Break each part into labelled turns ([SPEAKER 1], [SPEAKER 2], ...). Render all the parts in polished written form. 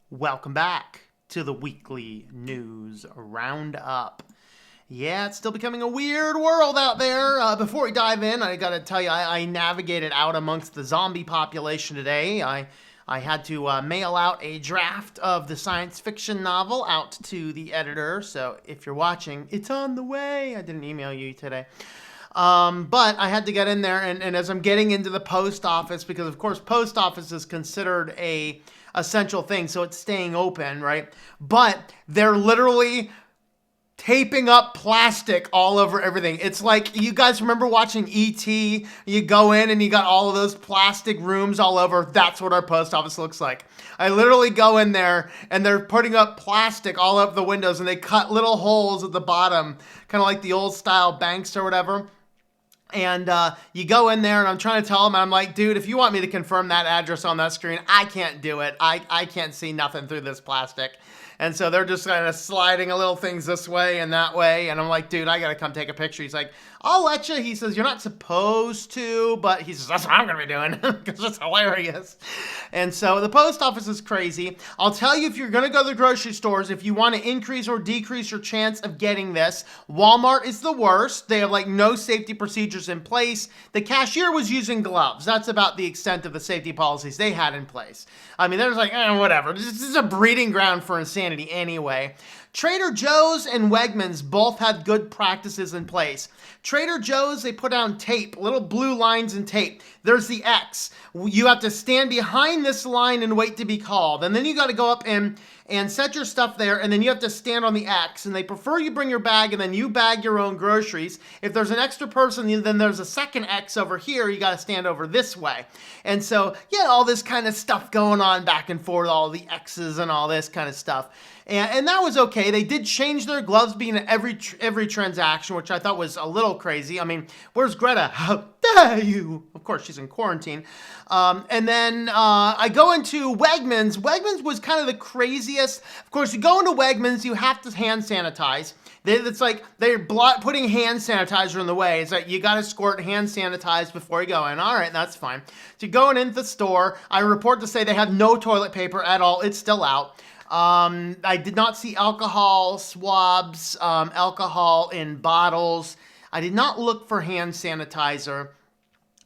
[SPEAKER 1] Welcome back to the weekly news roundup. Yeah, it's still becoming a weird world out there. Before we dive in, I gotta tell you, I navigated out amongst the zombie population today. I had to mail out a draft of the science fiction novel out to the editor. So if you're watching, it's on the way. I didn't email you today. But I had to get in there, and as I'm getting into the post office, because of course post office is considered a essential thing, so it's staying open, right? But they're literally taping up plastic all over everything. It's like, you guys remember watching E.T.? You go in and you got all of those plastic rooms all over. That's what our post office looks like. I literally go in there and they're putting up plastic all over the windows, and they cut little holes at the bottom, kind of like the old style banks or whatever. And you go in there, and I'm trying to tell them, I'm like, dude, if you want me to confirm that address on that screen, I can't do it. I can't see nothing through this plastic. And so they're just kind of sliding a little things this way and that way. And I'm like, dude, I got to come take a picture. He's like, I'll let you. He says, you're not supposed to, but he says, that's what I'm going to be doing because it's hilarious. And so the post office is crazy. I'll tell you, if you're going to go to the grocery stores, if you want to increase or decrease your chance of getting this, Walmart is the worst. They have like no safety procedures in place. The cashier was using gloves. That's about the extent of the safety policies they had in place. I mean, there's like, whatever. This is a breeding ground for insanity anyway. Trader Joe's and Wegmans both had good practices in place. Trader Joe's, they put down tape, little blue lines and tape. There's the X. You have to stand behind this line and wait to be called. And then you got to go up and set your stuff there, and then you have to stand on the X. And they prefer you bring your bag, and then you bag your own groceries. If there's an extra person, then there's a second X over here. You got to stand over this way. And so, yeah, all this kind of stuff going on back and forth, all the X's and all this kind of stuff. And that was okay. They did change their gloves being at every transaction, which I thought was a little crazy. I mean, where's Greta? How dare you? Of course, she's in quarantine. And then I go into Wegmans. Wegmans was kind of the craziest. Of course, you go into Wegmans, you have to hand sanitize. It's like they're putting hand sanitizer in the way. It's like you got to squirt hand sanitize before you go in. All right, that's fine. So going into the store, I report to say they have no toilet paper at all. It's still out. I did not see alcohol swabs, alcohol in bottles. I did not look for hand sanitizer.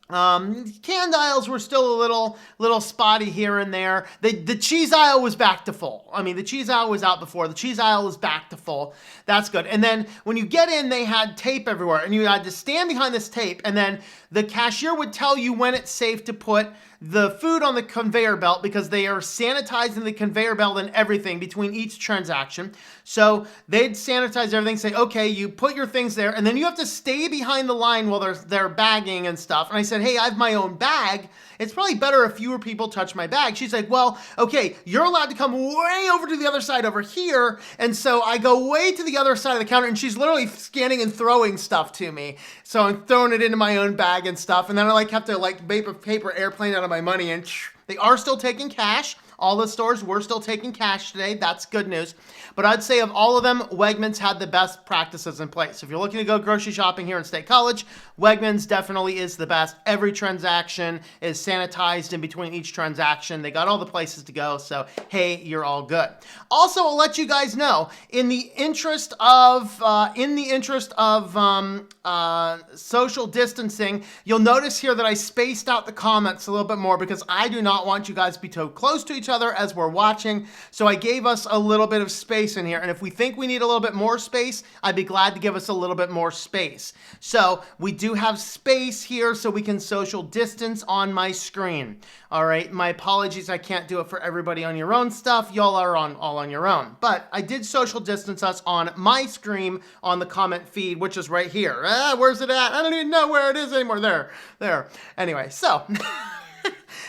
[SPEAKER 1] Canned aisles were still a little spotty here and there. The cheese aisle was back to full. I mean, the cheese aisle was out before. The cheese aisle is back to full. That's good. And then when you get in, they had tape everywhere, and you had to stand behind this tape, and then the cashier would tell you when it's safe to put the food on the conveyor belt, because they are sanitizing the conveyor belt and everything between each transaction. So they'd sanitize everything, say, okay, you put your things there, and then you have to stay behind the line while they're bagging and stuff. And I said, hey, I have my own bag. It's probably better if fewer people touch my bag. She's like, well, okay, you're allowed to come way over to the other side over here. And so I go way to the other side of the counter, and she's literally scanning and throwing stuff to me. So I'm throwing it into my own bag and stuff. And then I have to paper airplane out of my money, and they are still taking cash. All the stores were still taking cash today. That's good news. But I'd say of all of them, Wegmans had the best practices in place. If you're looking to go grocery shopping here in State College, Wegmans definitely is the best. Every transaction is sanitized in between each transaction. They got all the places to go. So, hey, you're all good. Also, I'll let you guys know, in the interest of social distancing, you'll notice here that I spaced out the comments a little bit more, because I do not want you guys to be too close to each other as we're watching. So I gave us a little bit of space in here. And if we think we need a little bit more space, I'd be glad to give us a little bit more space. So we do have space here so we can social distance on my screen. All right. My apologies. I can't do it for everybody on your own stuff. Y'all are all on your own. But I did social distance us on my screen on the comment feed, which is right here. Where's it at? I don't even know where it is anymore. There. Anyway, so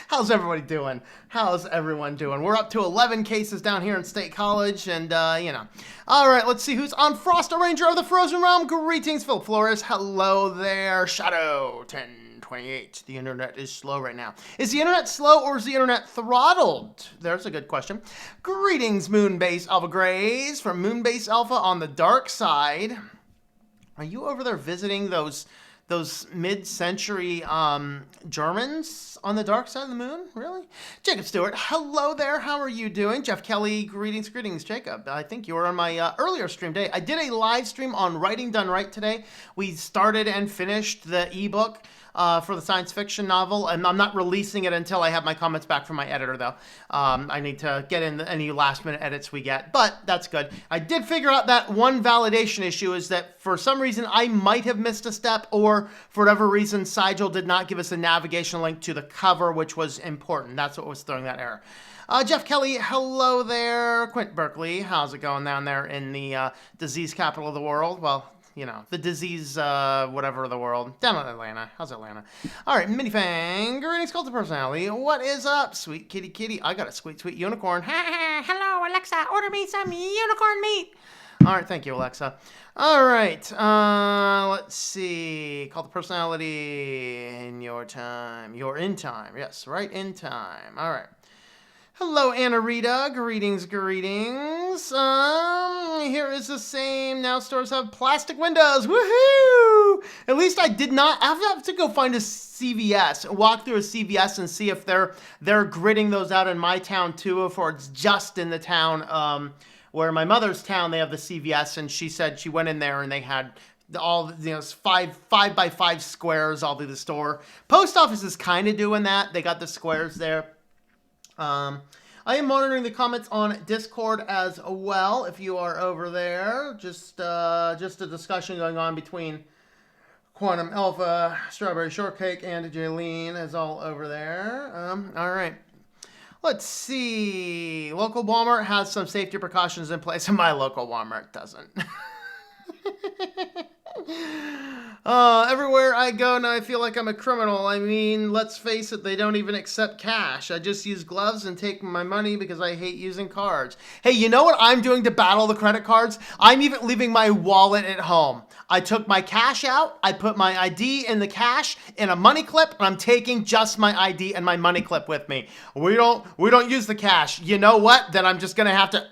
[SPEAKER 1] how's everybody doing? How's everyone doing? We're up to 11 cases down here in State College, and, All right, let's see who's on. Frost Ranger of the Frozen Realm. Greetings, Phil Flores. Hello there. Shadow 1028. The internet is slow right now. Is the internet slow, or is the internet throttled? There's a good question. Greetings, Moonbase Alpha Grays from Moonbase Alpha on the dark side. Are you over there visiting those those mid-century Germans on the dark side of the moon? Really? Jacob Stewart, hello there. How are you doing? Jeff Kelly, greetings, Jacob. I think you were on my earlier stream day. I did a live stream on Writing Done Right today. We started and finished the ebook for the science fiction novel, and I'm not releasing it until I have my comments back from my editor, though. I need to get in any last-minute edits we get, but that's good. I did figure out that one validation issue is that for some reason I might have missed a step, or for whatever reason Sigel did not give us a navigation link to the cover, which was important. That's what was throwing that error. Jeff Kelly, hello there. Quint Berkeley, how's it going down there in the disease capital of the world? Well, you know, the disease, whatever of the world. Down in Atlanta. How's Atlanta? All right, Minifang, greetings, cult of personality. What is up, sweet kitty? I got a sweet unicorn. Hello, Alexa, order me some unicorn meat. All right, thank you, Alexa. All right, let's see. Cult of personality in your time. You're in time. Yes, right in time. All right. Hello, Anna Rita. Greetings. Here is the same. Now stores have plastic windows. Woohoo! At least I did not. I have to go find a CVS, walk through a CVS and see if they're gridding those out in my town too, or it's just in the town where my mother's town, they have the CVS, and she said she went in there and they had all, you know, five by 5 squares all through the store. Post office is kind of doing that. They got the squares there. I am monitoring the comments on Discord as well. If you are over there, just a discussion going on between Quantum Alpha, Strawberry Shortcake, and Jaylene is all over there. All right. Let's see. Local Walmart has some safety precautions in place, and my local Walmart doesn't. Everywhere I go now I feel like I'm a criminal. I mean, let's face it, they don't even accept cash. I just use gloves and take my money because I hate using cards. Hey, you know what I'm doing to battle the credit cards? I'm even leaving my wallet at home. I took my cash out, I put my ID in the cash in a money clip, and I'm taking just my ID and my money clip with me. We don't use the cash. You know what? Then I'm just gonna have to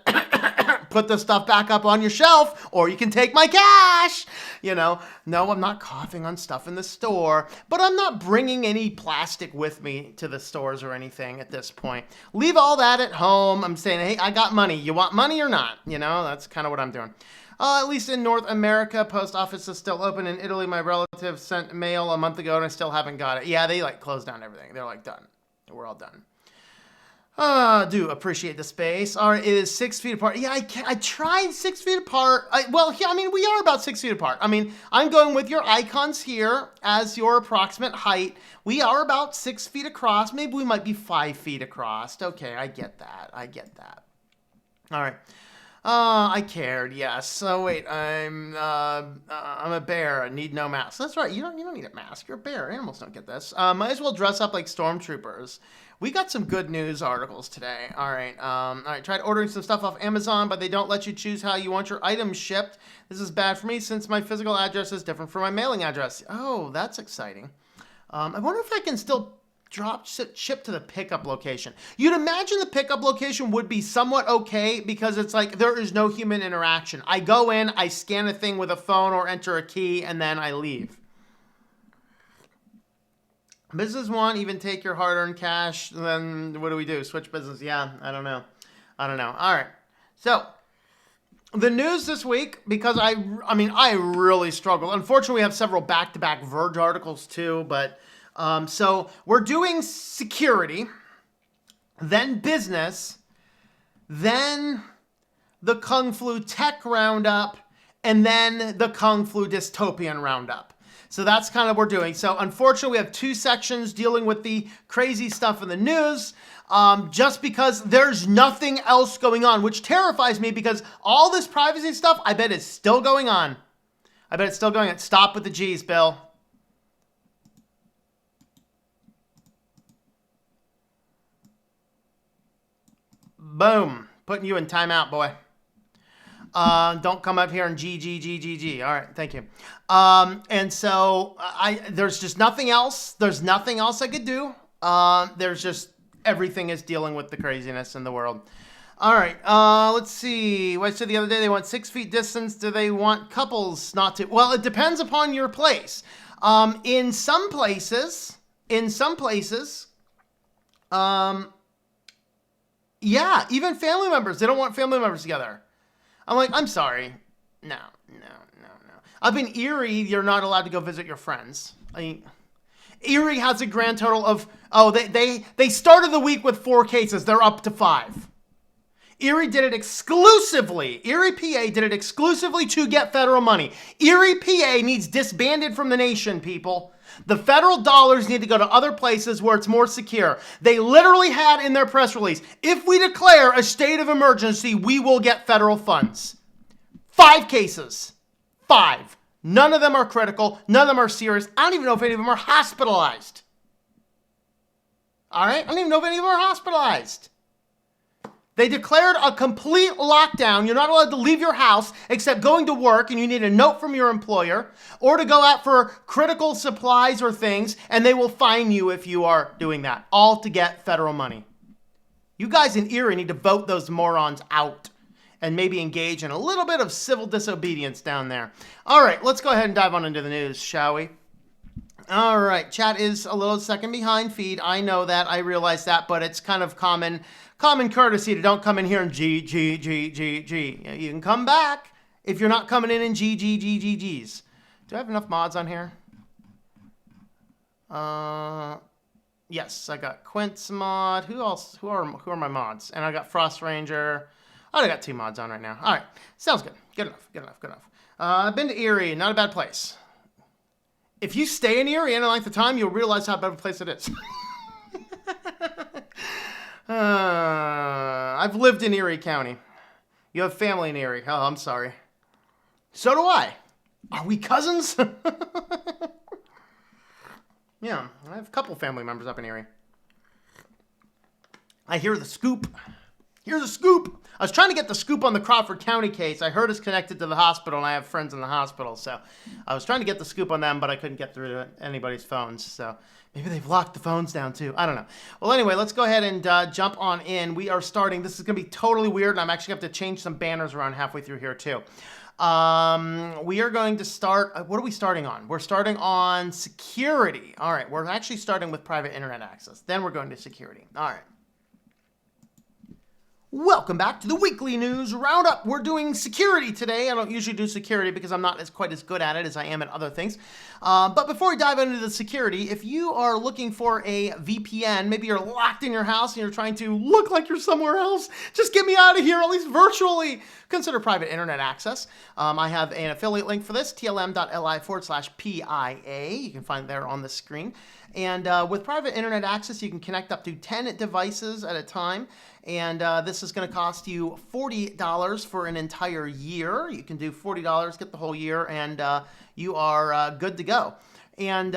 [SPEAKER 1] put the stuff back up on your shelf, or you can take my cash. You know, no, I'm not coughing on stuff in the store, but I'm not bringing any plastic with me to the stores or anything at this point. Leave all that at home. I'm saying, hey, I got money. You want money or not? You know, that's kind of what I'm doing. At least in North America, post office is still open. In Italy, my relative sent mail a month ago and I still haven't got it. Yeah, they like closed down everything. They're like done. We're all done. Do appreciate the space. All right, it is 6 feet apart. Yeah, I tried 6 feet apart. Yeah, I mean, we are about 6 feet apart. I mean, I'm going with your icons here as your approximate height. We are about 6 feet across. Maybe we might be 5 feet across. Okay, I get that. All right. I cared, yes. So wait, I'm a bear. I need no mask. That's right. You don't need a mask. You're a bear. Animals don't get this. Might as well dress up like stormtroopers. We got some good news articles today. All right. Tried ordering some stuff off Amazon, but they don't let you choose how you want your items shipped. This is bad for me since my physical address is different from my mailing address. Oh, that's exciting. I wonder if I can still ship to the pickup location. You'd imagine the pickup location would be somewhat okay because it's like there is no human interaction. I go in, I scan a thing with a phone or enter a key, and then I leave. Business one, even take your hard-earned cash, then what do we do? Switch business? Yeah, I don't know. All right. So, the news this week, because I really struggled. Unfortunately, we have several back-to-back Verge articles too, but so we're doing security, then business, then the Kung Flu Tech Roundup, and then the Kung Flu Dystopian Roundup. So that's kind of what we're doing. So unfortunately, we have 2 sections dealing with the crazy stuff in the news, just because there's nothing else going on, which terrifies me because all this privacy stuff, I bet is still going on. Stop with the G's, Bill. Boom. Putting you in timeout, boy. Don't come up here and G. All right, thank you. And so there's just nothing else. There's nothing else I could do. There's just everything is dealing with the craziness in the world. All right, let's see. What I said the other day, they want 6 feet distance. Do they want couples not to? Well, it depends upon your place. In some places, yeah, even family members, they don't want family members together. I'm like, I'm sorry. No. Up in Erie, you're not allowed to go visit your friends. Erie has a grand total of, they started the week with 4 cases. They're up to 5. Erie did it exclusively. Erie, PA did it exclusively to get federal money. Erie, PA needs disbanded from the nation, people. The federal dollars need to go to other places where it's more secure. They literally had in their press release, if we declare a state of emergency, we will get federal funds. 5 cases. 5. None of them are critical. None of them are serious. I don't even know if any of them are hospitalized. All right? I don't even know if any of them are hospitalized. They declared a complete lockdown. You're not allowed to leave your house except going to work, and you need a note from your employer, or to go out for critical supplies or things, and they will fine you if you are doing that, all to get federal money. You guys in Erie need to vote those morons out and maybe engage in a little bit of civil disobedience down there. All right, let's go ahead and dive on into the news, shall we? All right, chat is a little second behind feed. I know that. I realize that, but it's kind of common courtesy to don't come in here and G. You can come back if you're not coming in G's. Do I have enough mods on here? Yes, I got Quint's mod. Who else? Who are my mods? And I got Frost Ranger. I got 2 mods on right now. All right, sounds good. Good enough. I've been to Erie, not a bad place. If you stay in Erie any length of time, you'll realize how bad of a place it is. I've lived in Erie County. You have family in Erie. Oh, I'm sorry. So do I. Are we cousins? Yeah, I have a couple family members up in Erie. I hear the scoop. Here's a scoop. I was trying to get the scoop on the Crawford County case. I heard it's connected to the hospital, and I have friends in the hospital. So I was trying to get the scoop on them, but I couldn't get through to anybody's phones. So maybe they've locked the phones down, too. I don't know. Well, anyway, let's go ahead and jump on in. We are starting. This is going to be totally weird, and I'm actually going to have to change some banners around halfway through here, too. We are going to start. What are we starting on? We're starting on security. All right. We're actually starting with private internet access. Then we're going to security. All right. Welcome back to the weekly news roundup. We're doing security today. I don't usually do security because I'm not quite as good at it as I am at other things. But before we dive into the security, if you are looking for a VPN, maybe you're locked in your house and you're trying to look like you're somewhere else, just get me out of here, at least virtually. Consider private internet access. I have an affiliate link for this, tlm.li/PIA. You can find it there on the screen. And with private internet access, you can connect up to 10 devices at a time. And this is going to cost you $40 for an entire year. You can do $40, get the whole year, and you are good to go. And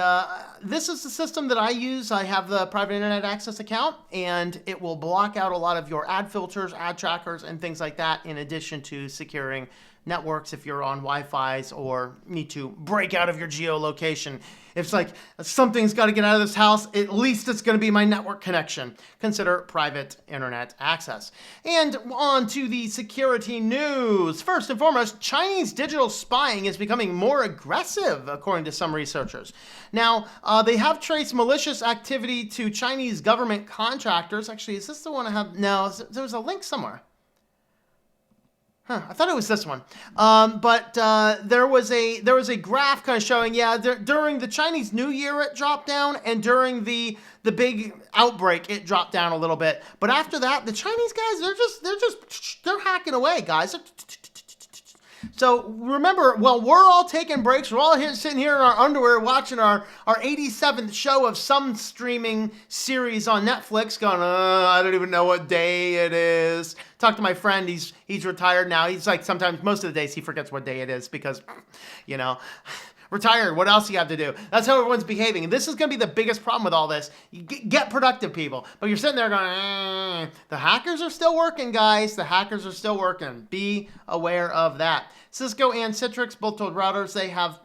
[SPEAKER 1] this is the system that I use. I have the private internet access account, and it will block out a lot of your ad filters, ad trackers, and things like that, in addition to securing networks if you're on Wi-Fi's or need to break out of your geolocation. If it's like something's got to get out of this house, at least it's going to be my network connection. Consider private internet access. And on to the security news. First and foremost, Chinese digital spying is becoming more aggressive, according to some researchers. Now, they have traced malicious activity to Chinese government contractors. Actually, is this the one I have? No, there was a link somewhere. I thought it was this one, but there was a graph kind of showing, during the Chinese New Year it dropped down, and during the big outbreak it dropped down a little bit. But after that, the Chinese guys they're hacking away, guys. So remember, while we're all taking breaks, we're all sitting here in our underwear watching our 87th show of some streaming series on Netflix, going, I don't even know what day it is. Talk to my friend, he's retired now. He's like, sometimes, most of the days, he forgets what day it is because, retired, what else do you have to do? That's how everyone's behaving. And this is going to be the biggest problem with all this. You get productive, people. But you're sitting there going, The hackers are still working, guys. The hackers are still working. Be aware of that. Cisco and Citrix both told Routers they have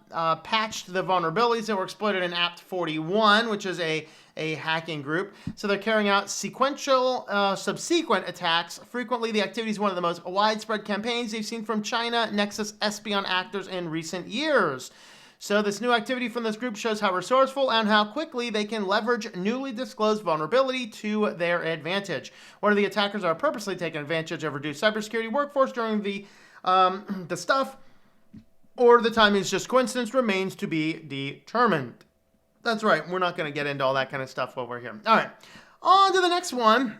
[SPEAKER 1] patched the vulnerabilities that were exploited in apt41, which is a hacking group. So they're carrying out subsequent attacks. Frequently, the activity is one of the most widespread campaigns they've seen from China Nexus espionage actors in recent years. So this new activity from this group shows how resourceful and how quickly they can leverage newly disclosed vulnerability to their advantage. Whether the attackers are purposely taking advantage of reduced cybersecurity workforce during the stuff, or the timing is just coincidence, remains to be determined. That's right. We're not going to get into all that kind of stuff while we're here. All right. On to the next one.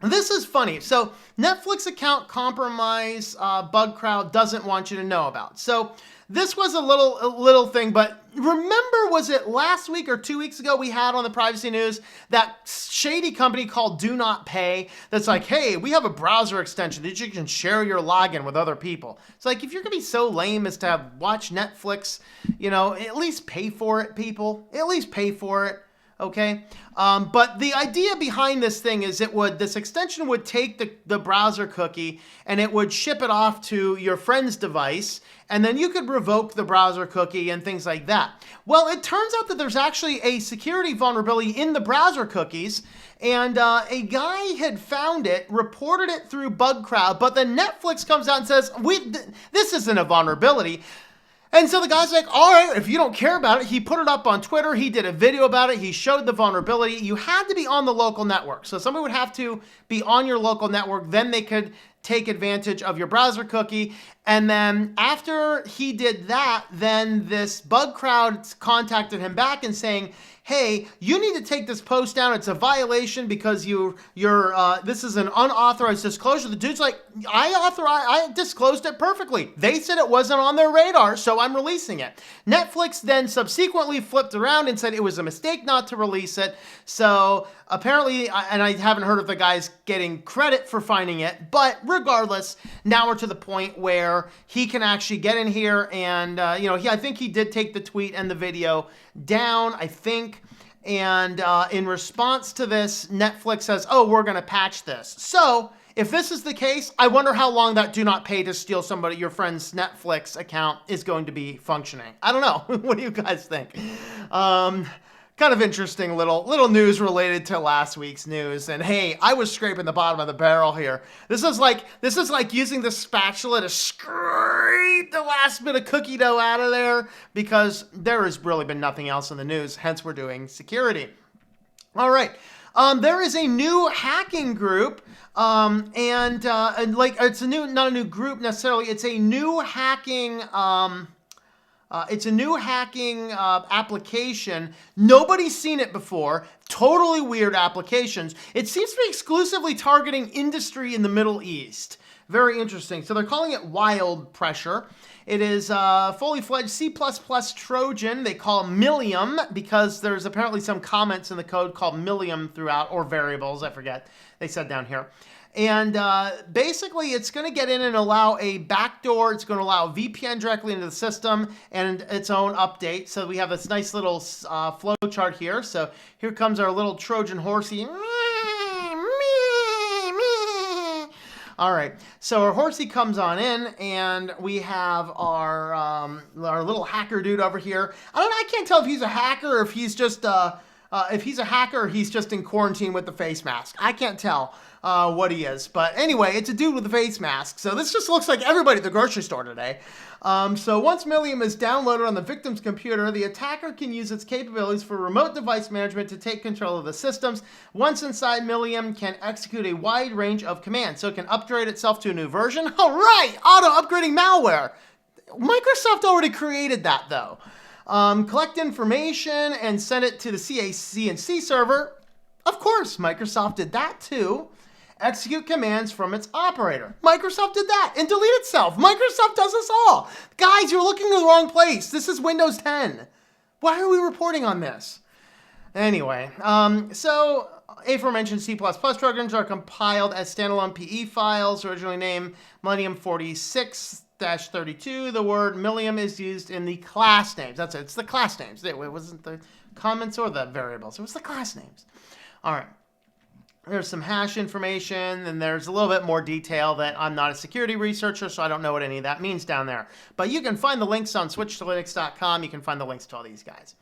[SPEAKER 1] This is funny. So Netflix account compromise bug crowd doesn't want you to know about. So this was a little thing, but remember, was it last week or 2 weeks ago we had on the privacy news that shady company called Do Not Pay that's like, hey, we have a browser extension that you can share your login with other people. It's like, if you're going to be so lame as to watch Netflix, at least pay for it, people. At least pay for it. Okay, but the idea behind this thing is this extension would take the browser cookie and it would ship it off to your friend's device, and then you could revoke the browser cookie and things like that. Well, it turns out that there's actually a security vulnerability in the browser cookies, and a guy had found it, reported it through BugCrowd, but then Netflix comes out and says, this isn't a vulnerability. And so the guy's like, all right, if you don't care about it, he put it up on Twitter. He did a video about it. He showed the vulnerability. You had to be on the local network. So somebody would have to be on your local network. Then they could take advantage of your browser cookie. And then after he did that, then this bug crowd contacted him back and saying, hey, you need to take this post down. It's a violation because this is an unauthorized disclosure. The dude's like, I disclosed it perfectly. They said it wasn't on their radar, so I'm releasing it. Netflix then subsequently flipped around and said it was a mistake not to release it. So apparently, and I haven't heard of the guys getting credit for finding it, but regardless, now we're to the point where he can actually get in here and, I think he did take the tweet and the video down, I think. And in response to this, Netflix says, oh, we're going to patch this. So if this is the case, I wonder how long that do not pay to steal your friend's Netflix account is going to be functioning. I don't know. What do you guys think? Kind of interesting little news related to last week's news. And hey, I was scraping the bottom of the barrel here. This is like using the spatula to scrape the last bit of cookie dough out of there, because there has really been nothing else in the news. Hence, we're doing security. All right. There is a new hacking group, it's not a new group necessarily. It's a new hacking. It's a new hacking application. Nobody's seen it before. Totally weird applications. It seems to be exclusively targeting industry in the Middle East. Very interesting. So they're calling it Wild Pressure. It is fully fledged C++ Trojan. They call Millium because there's apparently some comments in the code called Millium throughout, or variables, I forget. They said down here. And basically, it's going to get in and allow a backdoor. It's going to allow VPN directly into the system and its own update. So we have this nice little flow chart here. So here comes our little Trojan horsey. All right, so our horsey comes on in, and we have our little hacker dude over here. I can't tell if he's a hacker or if he's just he's just in quarantine with the face mask. I can't tell what he is, but anyway, it's a dude with a face mask. So this just looks like everybody at the grocery store today. So once Millium is downloaded on the victim's computer, the attacker can use its capabilities for remote device management to take control of the systems. Once inside, Millium can execute a wide range of commands, so it can upgrade itself to a new version. All right, auto-upgrading malware. Microsoft already created that, though. Collect information and send it to the CAC&C server. Of course, Microsoft did that, too. Execute commands from its operator. Microsoft did that and delete itself. Microsoft does this all. Guys, you're looking in the wrong place. This is Windows 10. Why are we reporting on this? Anyway, so aforementioned C++ programs are compiled as standalone PE files, originally named Millennium 46-32. The word Millium is used in the class names. That's it. It's the class names. It wasn't the comments or the variables. It was the class names. All right. There's some hash information, and there's a little bit more detail that I'm not a security researcher, so I don't know what any of that means down there. But you can find the links on switchedtolinux.com. You can find the links to all these guys.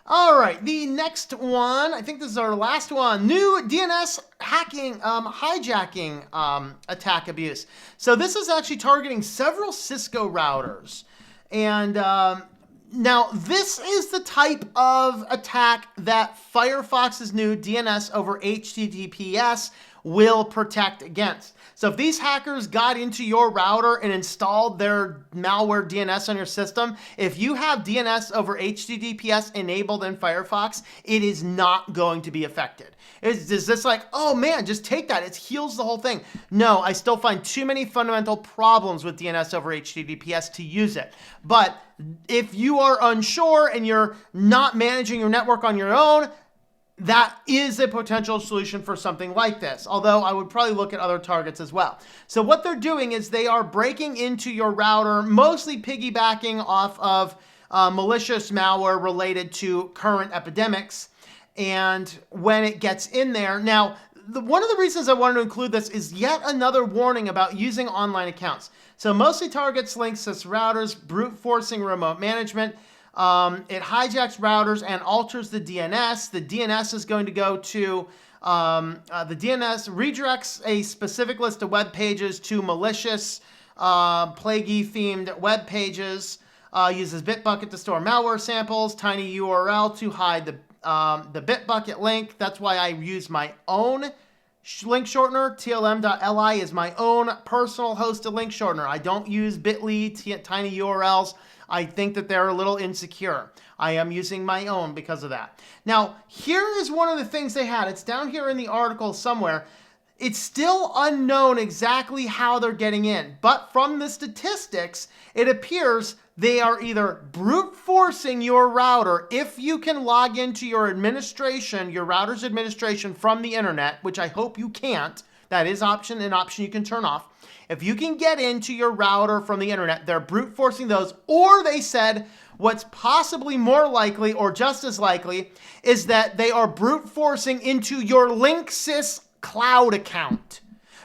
[SPEAKER 1] All right, the next one, I think this is our last one, new DNS hacking, hijacking attack abuse. So this is actually targeting several Cisco routers. And Now, this is the type of attack that Firefox's new DNS over HTTPS will protect against. So if these hackers got into your router and installed their malware DNS on your system, if you have DNS over HTTPS enabled in Firefox, it is not going to be affected. Is this like, oh man, just take that, it heals the whole thing? No, I still find too many fundamental problems with DNS over HTTPS to use it. But if you are unsure and you're not managing your network on your own, that is a potential solution for something like this, although I would probably look at other targets as well. So what they're doing is they are breaking into your router, mostly piggybacking off of malicious malware related to current epidemics. And when it gets in there, now, one of the reasons I wanted to include this is yet another warning about using online accounts. So mostly targets Linksys routers, brute forcing remote management. It hijacks routers and alters the DNS. The DNS is going to go to, the DNS redirects a specific list of web pages to malicious, plaguey themed web pages, uses Bitbucket to store malware samples, tiny URL to hide the Bitbucket link. That's why I use my own link shortener. TLM.li is my own personal hosted link shortener. I don't use Bitly, tiny URLs. I think that they're a little insecure. I am using my own because of that. Now, here is one of the things they had. It's down here in the article somewhere. It's still unknown exactly how they're getting in, but from the statistics, it appears they are either brute forcing your router if you can log into your administration, your router's administration from the internet, which I hope you can't. That is an option you can turn off. If you can get into your router from the internet, they're brute forcing those, or they said what's possibly more likely or just as likely is that they are brute forcing into your Linksys cloud account.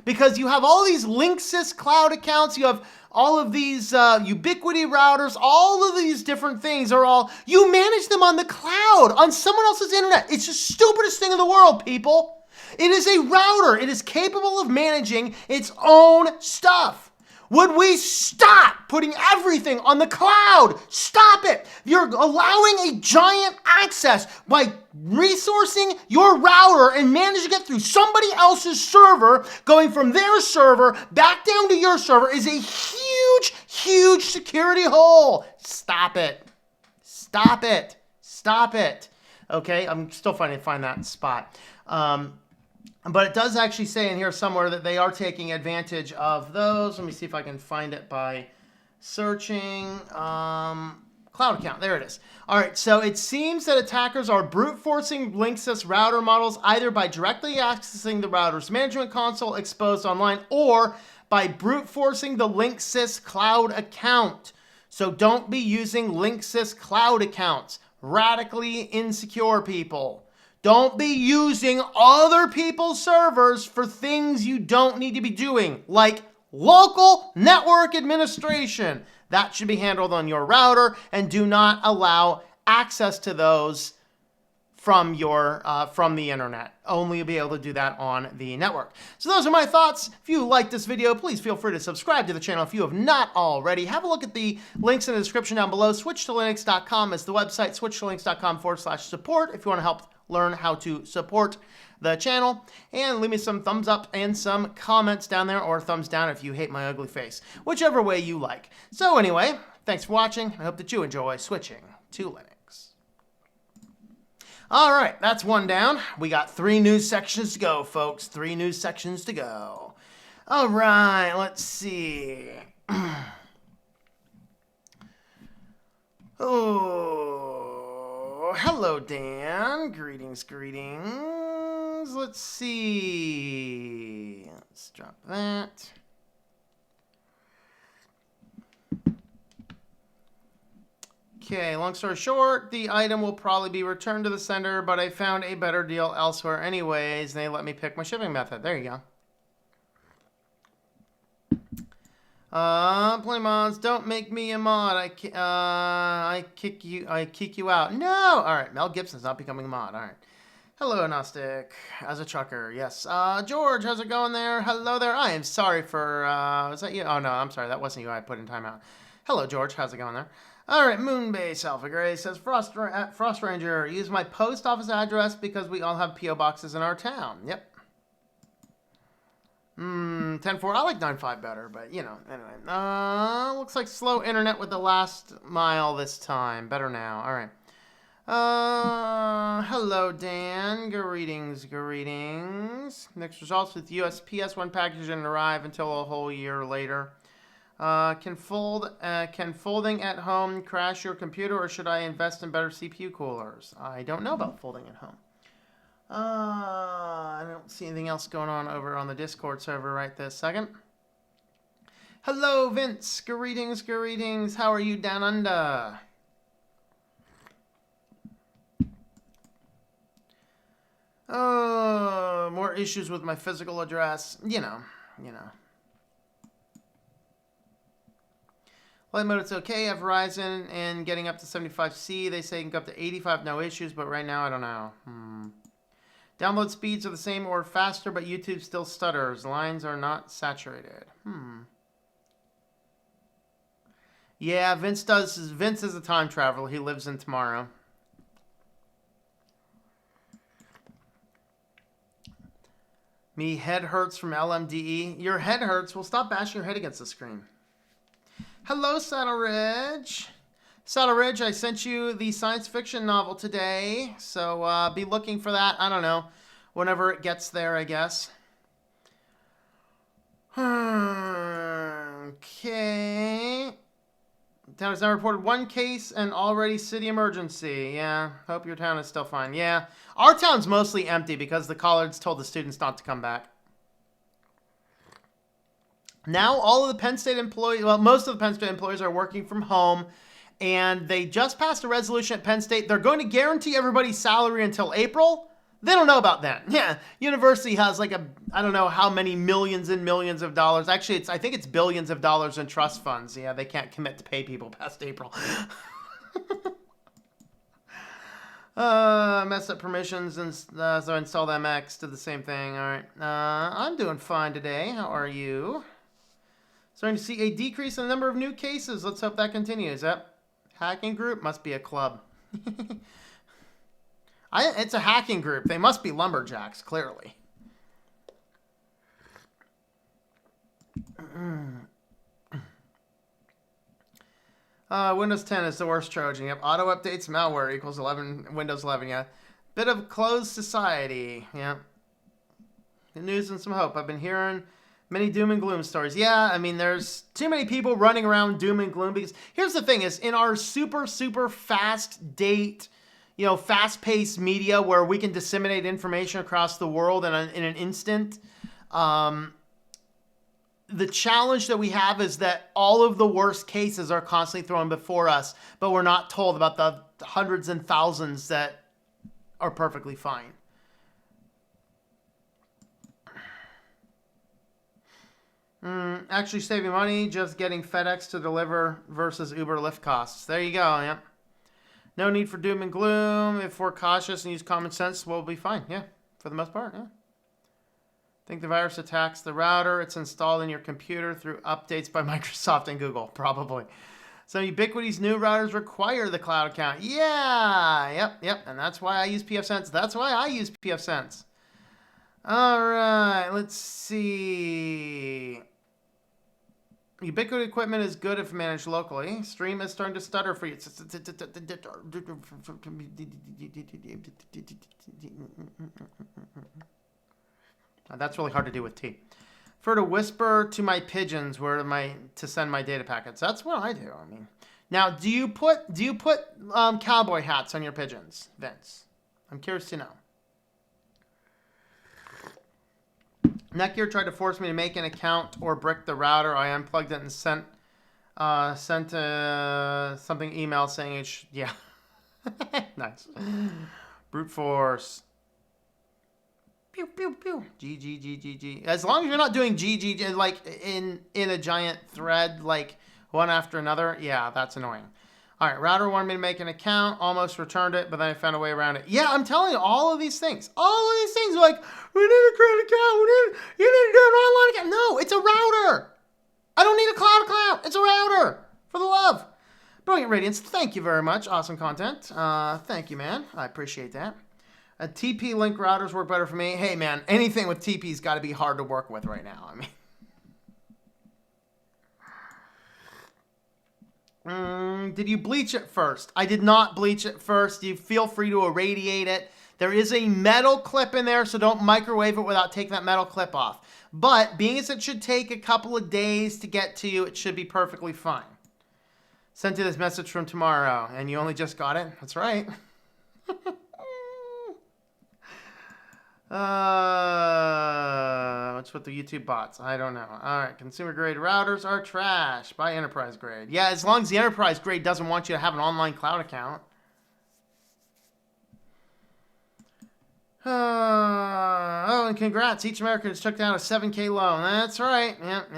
[SPEAKER 1] Because you have all these Linksys cloud accounts, you have all of these Ubiquity routers, all of these different things you manage them on the cloud, on someone else's internet. It's the stupidest thing in the world, people. It is a router. It is capable of managing its own stuff. Would we stop putting everything on the cloud? Stop it. You're allowing a giant access by resourcing your router and managing it through somebody else's server, going from their server back down to your server is a huge, huge security hole. Stop it. Stop it. Stop it. Okay, I'm still trying to find that spot. But it does actually say in here somewhere that they are taking advantage of those. Let me see if I can find it by searching. Cloud account, there it is. All right, so it seems that attackers are brute forcing Linksys router models either by directly accessing the router's management console exposed online or by brute forcing the Linksys cloud account. So don't be using Linksys cloud accounts. Radically insecure people. Don't be using other people's servers for things you don't need to be doing, like local network administration. That should be handled on your router, and do not allow access to those from the internet. Only be able to do that on the network. So those are my thoughts. If you like this video, please feel free to subscribe to the channel if you have not already. Have a look at the links in the description down below. Switchedtolinux.com is the website. Switchedtolinux.com/support if you want to help learn how to support the channel, and leave me some thumbs up and some comments down there, or thumbs down if you hate my ugly face, whichever way you like. So anyway, thanks for watching. I hope that you enjoy switching to Linux. All right, that's one down. We got 3 news sections to go, folks. 3 news sections to go. All right, let's see. Oh, hello, Dan. Greetings, greetings. Let's see. Let's drop that. Okay, long story short, the item will probably be returned to the sender, but I found a better deal elsewhere anyways, and they let me pick my shipping method. There you go. Play mods, don't make me a mod. I kick you out. No! Alright, Mel Gibson's not becoming a mod. Alright. Hello, Gnostic. As a trucker, yes. George, how's it going there? Hello there. I am sorry for, was that you? Oh, no, I'm sorry. That wasn't you I put in timeout. Hello, George. How's it going there? All right, Moonbase Alpha Gray says, Frost Ranger, use my post office address because we all have P.O. boxes in our town. Yep. 10-4, I like 9-5 better, but, you know, anyway. Looks like slow internet with the last mile this time. Better now. All right. Hello, Dan. Greetings. Next results with USPS. One package didn't arrive until a whole year later. Can folding at home crash your computer, or should I invest in better CPU coolers? I don't know about folding at home. I don't see anything else going on over on the Discord server right this second. Hello, Vince. Greetings. How are you down under? More issues with my physical address. You know. Light mode, it's okay. I have Verizon and getting up to 75C. They say you can go up to 85, no issues, but right now I don't know. Download speeds are the same or faster, but YouTube still stutters. Lines are not saturated. Yeah, Vince is a time traveler. He lives in tomorrow. Me head hurts from LMDE. Your head hurts? Well, stop bashing your head against the screen. Hello, Saddle Ridge. Saddle Ridge, I sent you the science fiction novel today, so be looking for that. I don't know, whenever it gets there, I guess. Okay. Town has now reported one case and already city emergency. Yeah, hope your town is still fine. Yeah, our town's mostly empty because the collards told the students not to come back. Now all of the Penn State employees, well, most of the Penn State employees are working from home, and they just passed a resolution at Penn State. They're going to guarantee everybody's salary until April. They don't know about that. Yeah, university has like I don't know how many millions and millions of dollars. Actually, I think it's billions of dollars in trust funds. Yeah, they can't commit to pay people past April. Mess up permissions and so install the MX, did the same thing. All right, I'm doing fine today. How are you? Starting to see a decrease in the number of new cases. Let's hope that continues. Yep. Hacking group must be a club. It's a hacking group. They must be lumberjacks, clearly. Windows 10 is the worst Trojan. Yep. Auto updates, malware equals 11. Windows 11. Yeah. Bit of closed society. Yeah. Good news and some hope. I've been hearing many doom and gloom stories. Yeah, I mean, there's too many people running around doom and gloom because here's the thing is, in our super fast date, fast-paced media where we can disseminate information across the world in an instant, the challenge that we have is that all of the worst cases are constantly thrown before us, but we're not told about the hundreds and thousands that are perfectly fine. Actually saving money, just getting FedEx to deliver versus Uber Lyft costs. There you go, yeah. No need for doom and gloom. If we're cautious and use common sense, we'll be fine, yeah. For the most part, yeah. Think the virus attacks the router. It's installed in your computer through updates by Microsoft and Google, probably. So Ubiquity's new routers require the cloud account. Yeah, yep. And that's why I use pfSense. All right, let's see. Ubiquity equipment is good if managed locally. Stream is starting to stutter for you. That's really hard to do with T. For to whisper to my pigeons to send my data packets. That's what I do. I mean, now do you put cowboy hats on your pigeons, Vince? I'm curious to know. Netgear tried to force me to make an account or brick the router. I unplugged it and sent something email saying yeah. Nice. Brute force. Pew, pew, pew. GG. As long as you're not doing GG like in a giant thread, like one after another, yeah, that's annoying. All right, router wanted me to make an account, almost returned it, but then I found a way around it. Yeah, I'm telling you, all of these things, like, we need to create an account, you need to do an online account. No, it's a router. I don't need a cloud account. It's a router, for the love. Brilliant Radiance, thank you very much. Awesome content. Thank you, man. I appreciate that. TP-Link routers work better for me. Hey, man, anything with TP's got to be hard to work with right now. I mean, did you bleach it first? I did not bleach it first. You feel free to irradiate it. There is a metal clip in there, so don't microwave it without taking that metal clip off. But being as it should take a couple of days to get to you, it should be perfectly fine. Sent you this message from tomorrow, and you only just got it? That's right. What's with the YouTube bots? I don't know. All right, consumer grade routers are trash. Buy enterprise grade. Yeah, as long as the enterprise grade doesn't want you to have an online cloud account. Oh, and congrats. Each American has took down a 7K loan. That's right. Yep.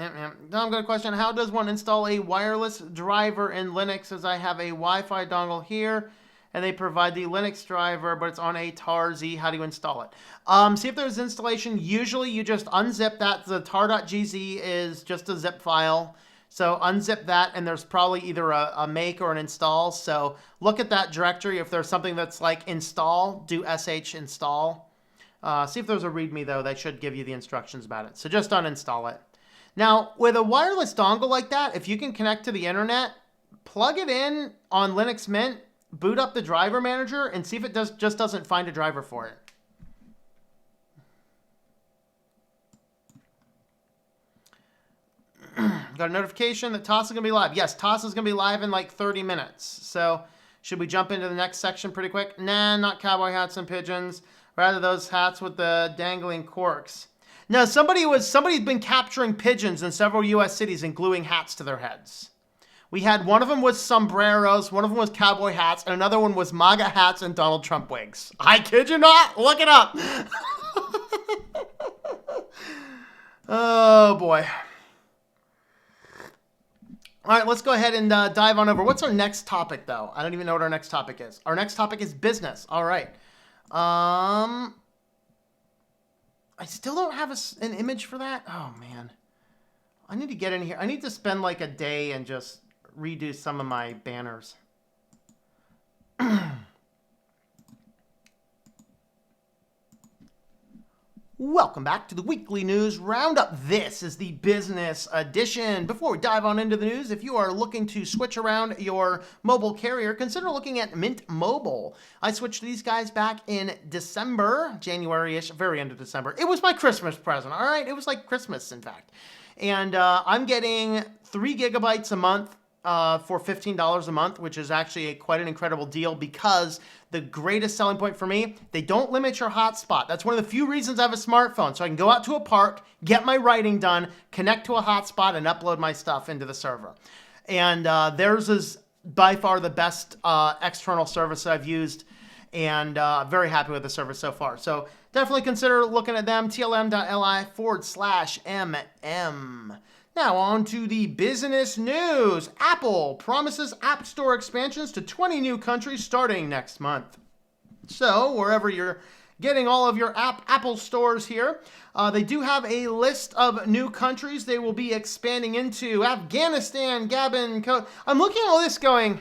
[SPEAKER 1] Now I'm going to question, how does one install a wireless driver in Linux, as I have a Wi-Fi dongle here, and they provide the Linux driver, but it's on a tar-z. How do you install it? See if there's installation. Usually you just unzip that. The tar.gz is just a zip file. So unzip that, and there's probably either a make or an install. So look at that directory. If there's something that's like install, do sh install. See if there's a readme, though. They should give you the instructions about it. So just uninstall it. Now, with a wireless dongle like that, if you can connect to the internet, plug it in on Linux Mint, boot up the driver manager, and see if it just doesn't find a driver for it. Got a notification that TOS is going to be live. Yes, TOS is going to be live in like 30 minutes. So should we jump into the next section pretty quick? Nah, not cowboy hats and pigeons. Rather those hats with the dangling corks. No, somebody's been capturing pigeons in several U.S. cities and gluing hats to their heads. We had one of them was sombreros, one of them was cowboy hats, and another one was MAGA hats and Donald Trump wigs. I kid you not. Look it up. Oh, boy. All right, let's go ahead and dive on over. What's our next topic, though? I don't even know what our next topic is. Our next topic is business. All right. I still don't have an image for that. Oh, man. I need to get in here. I need to spend like a day and just redo some of my banners. Welcome back to the Weekly News Roundup. This is the business edition. Before we dive on into the news, if you are looking to switch around your mobile carrier, consider looking at Mint Mobile. I switched these guys back in December, January-ish, very end of December. It was my Christmas present, all right? It was like Christmas, in fact. And I'm getting 3 gigabytes a month for $15 a month, which is actually quite an incredible deal, because the greatest selling point for me, they don't limit your hotspot. That's one of the few reasons I have a smartphone. So I can go out to a park, get my writing done, connect to a hotspot, and upload my stuff into the server. And theirs is by far the best external service I've used, and very happy with the service so far. So definitely consider looking at them, tlm.li/mm. Now on to the business news. Apple promises App Store expansions to 20 new countries starting next month. So wherever you're getting all of your Apple stores here, they do have a list of new countries they will be expanding into. Afghanistan, Gabon, I'm looking at all this going,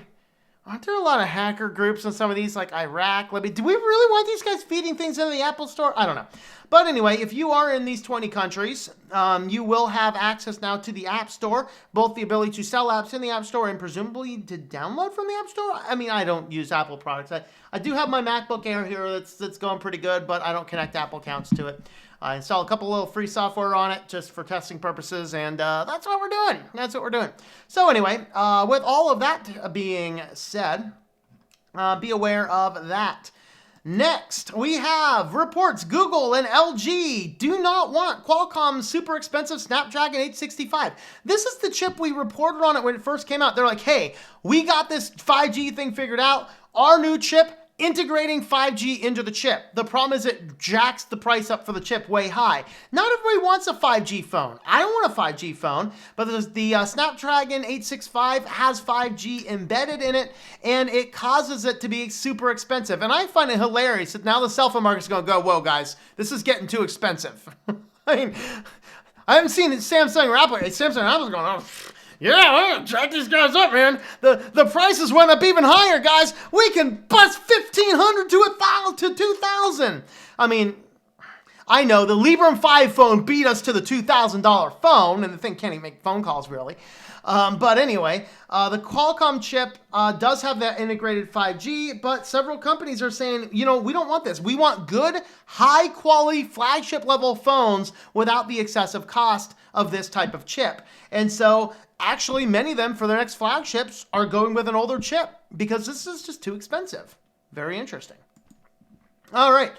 [SPEAKER 1] aren't there a lot of hacker groups in some of these, like Iraq, Libya? Do we really want these guys feeding things into the Apple Store? I don't know. But anyway, if you are in these 20 countries, you will have access now to the App Store, both the ability to sell apps in the App Store and presumably to download from the App Store. I mean, I don't use Apple products. I do have my MacBook Air here that's going pretty good, but I don't connect Apple accounts to it. I install a couple little free software on it just for testing purposes, and that's what we're doing. That's what we're doing. So anyway, with all of that being said, be aware of that. Next, we have reports Google and LG do not want Qualcomm's super expensive Snapdragon 865. This is the chip we reported on it when it first came out. They're like, hey, we got this 5G thing figured out. Our new chip, integrating 5G into the chip. The problem is it jacks the price up for the chip way high. Not everybody wants a 5G phone. I don't want a 5G phone, but the Snapdragon 865 has 5G embedded in it, and it causes it to be super expensive. And I find it hilarious that now the cell phone market's going to go, whoa, guys, this is getting too expensive. I mean, I haven't seen Samsung or Apple. Samsung and Apple's going, oh, Yeah, check these guys up, man. The prices went up even higher, guys. We can bust $1,500 to $2,000. I mean, I know the Librem 5 phone beat us to the $2,000 phone, and the thing can't even make phone calls, really. But anyway, the Qualcomm chip does have that integrated 5G, but several companies are saying, we don't want this. We want good, high-quality, flagship-level phones without the excessive cost of this type of chip. And so, actually, many of them, for their next flagships, are going with an older chip because this is just too expensive. Very interesting. All right.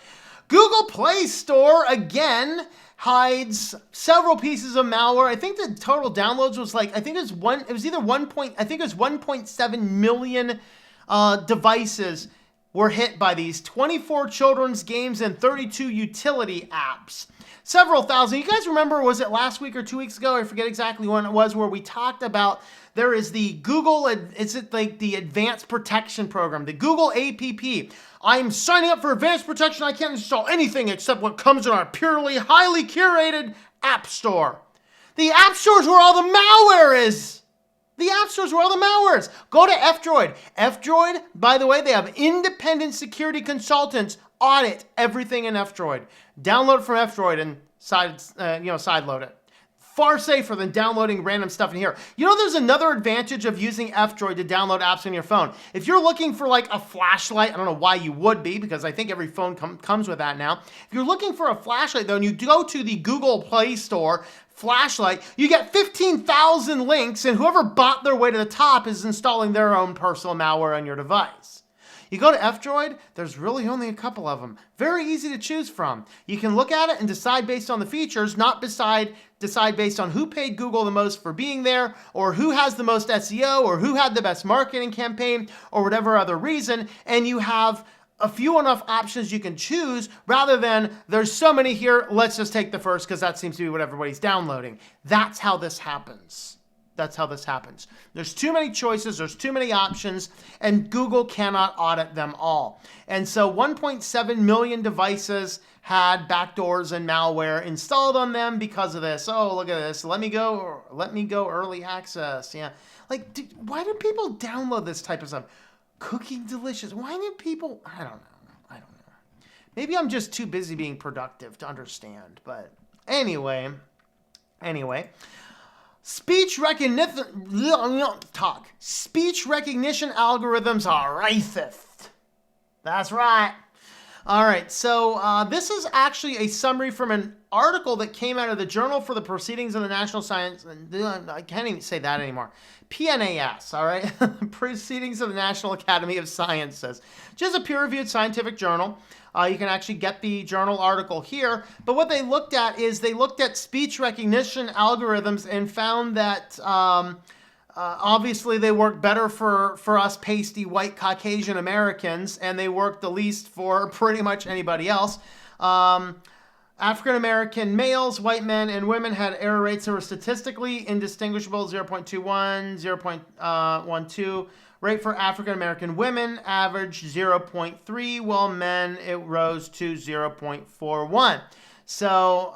[SPEAKER 1] Google Play Store, again, hides several pieces of malware. I think the total downloads was I think it was 1.7 million devices were hit by these 24 children's games and 32 utility apps. Several thousand. You guys remember, was it last week or 2 weeks ago? I forget exactly when it was, where we talked about there is the Google, is it like the Advanced Protection Program, the Google APP. I'm signing up for Advanced Protection. I can't install anything except what comes in our purely, highly curated app store. The app store is where all the malware is. The app store is where all the malware is. Go to F-Droid. F-Droid, by the way, they have independent security consultants audit everything in F-Droid. Download it from F-Droid and sideload it. Far safer than downloading random stuff in here. There's another advantage of using F-Droid to download apps on your phone. If you're looking for a flashlight, I don't know why you would be, because I think every phone comes with that now. If you're looking for a flashlight, though, and you go to the Google Play Store, flashlight, you get 15,000 links, and whoever bought their way to the top is installing their own personal malware on your device. You go to F-Droid, there's really only a couple of them. Very easy to choose from. You can look at it and decide based on the features, not decide based on who paid Google the most for being there, or who has the most SEO, or who had the best marketing campaign, or whatever other reason, and you have a few enough options you can choose, rather than there's so many here, let's just take the first because that seems to be what everybody's downloading. That's how this happens. There's too many choices, there's too many options, and Google cannot audit them all. And so 1.7 million devices had backdoors and malware installed on them because of this. Oh, look at this. Let me go early access. Yeah. Why do people download this type of stuff? Cooking delicious. Why do people, I don't know. Maybe I'm just too busy being productive to understand, but anyway. Speech recognition algorithms are racist. That's right. All right, so this is actually a summary from an article that came out of the Journal for the Proceedings of the National Science, I can't even say that anymore, PNAS, all right? Proceedings of the National Academy of Sciences, which is a peer-reviewed scientific journal. You can actually get the journal article here. But what they looked at is they looked at speech recognition algorithms and found that obviously they work better for us pasty white Caucasian Americans, and they work the least for pretty much anybody else. African American males, white men, and women had error rates that were statistically indistinguishable, 0.21, 0.12. Rate for African American women averaged 0.3, while men it rose to 0.41. So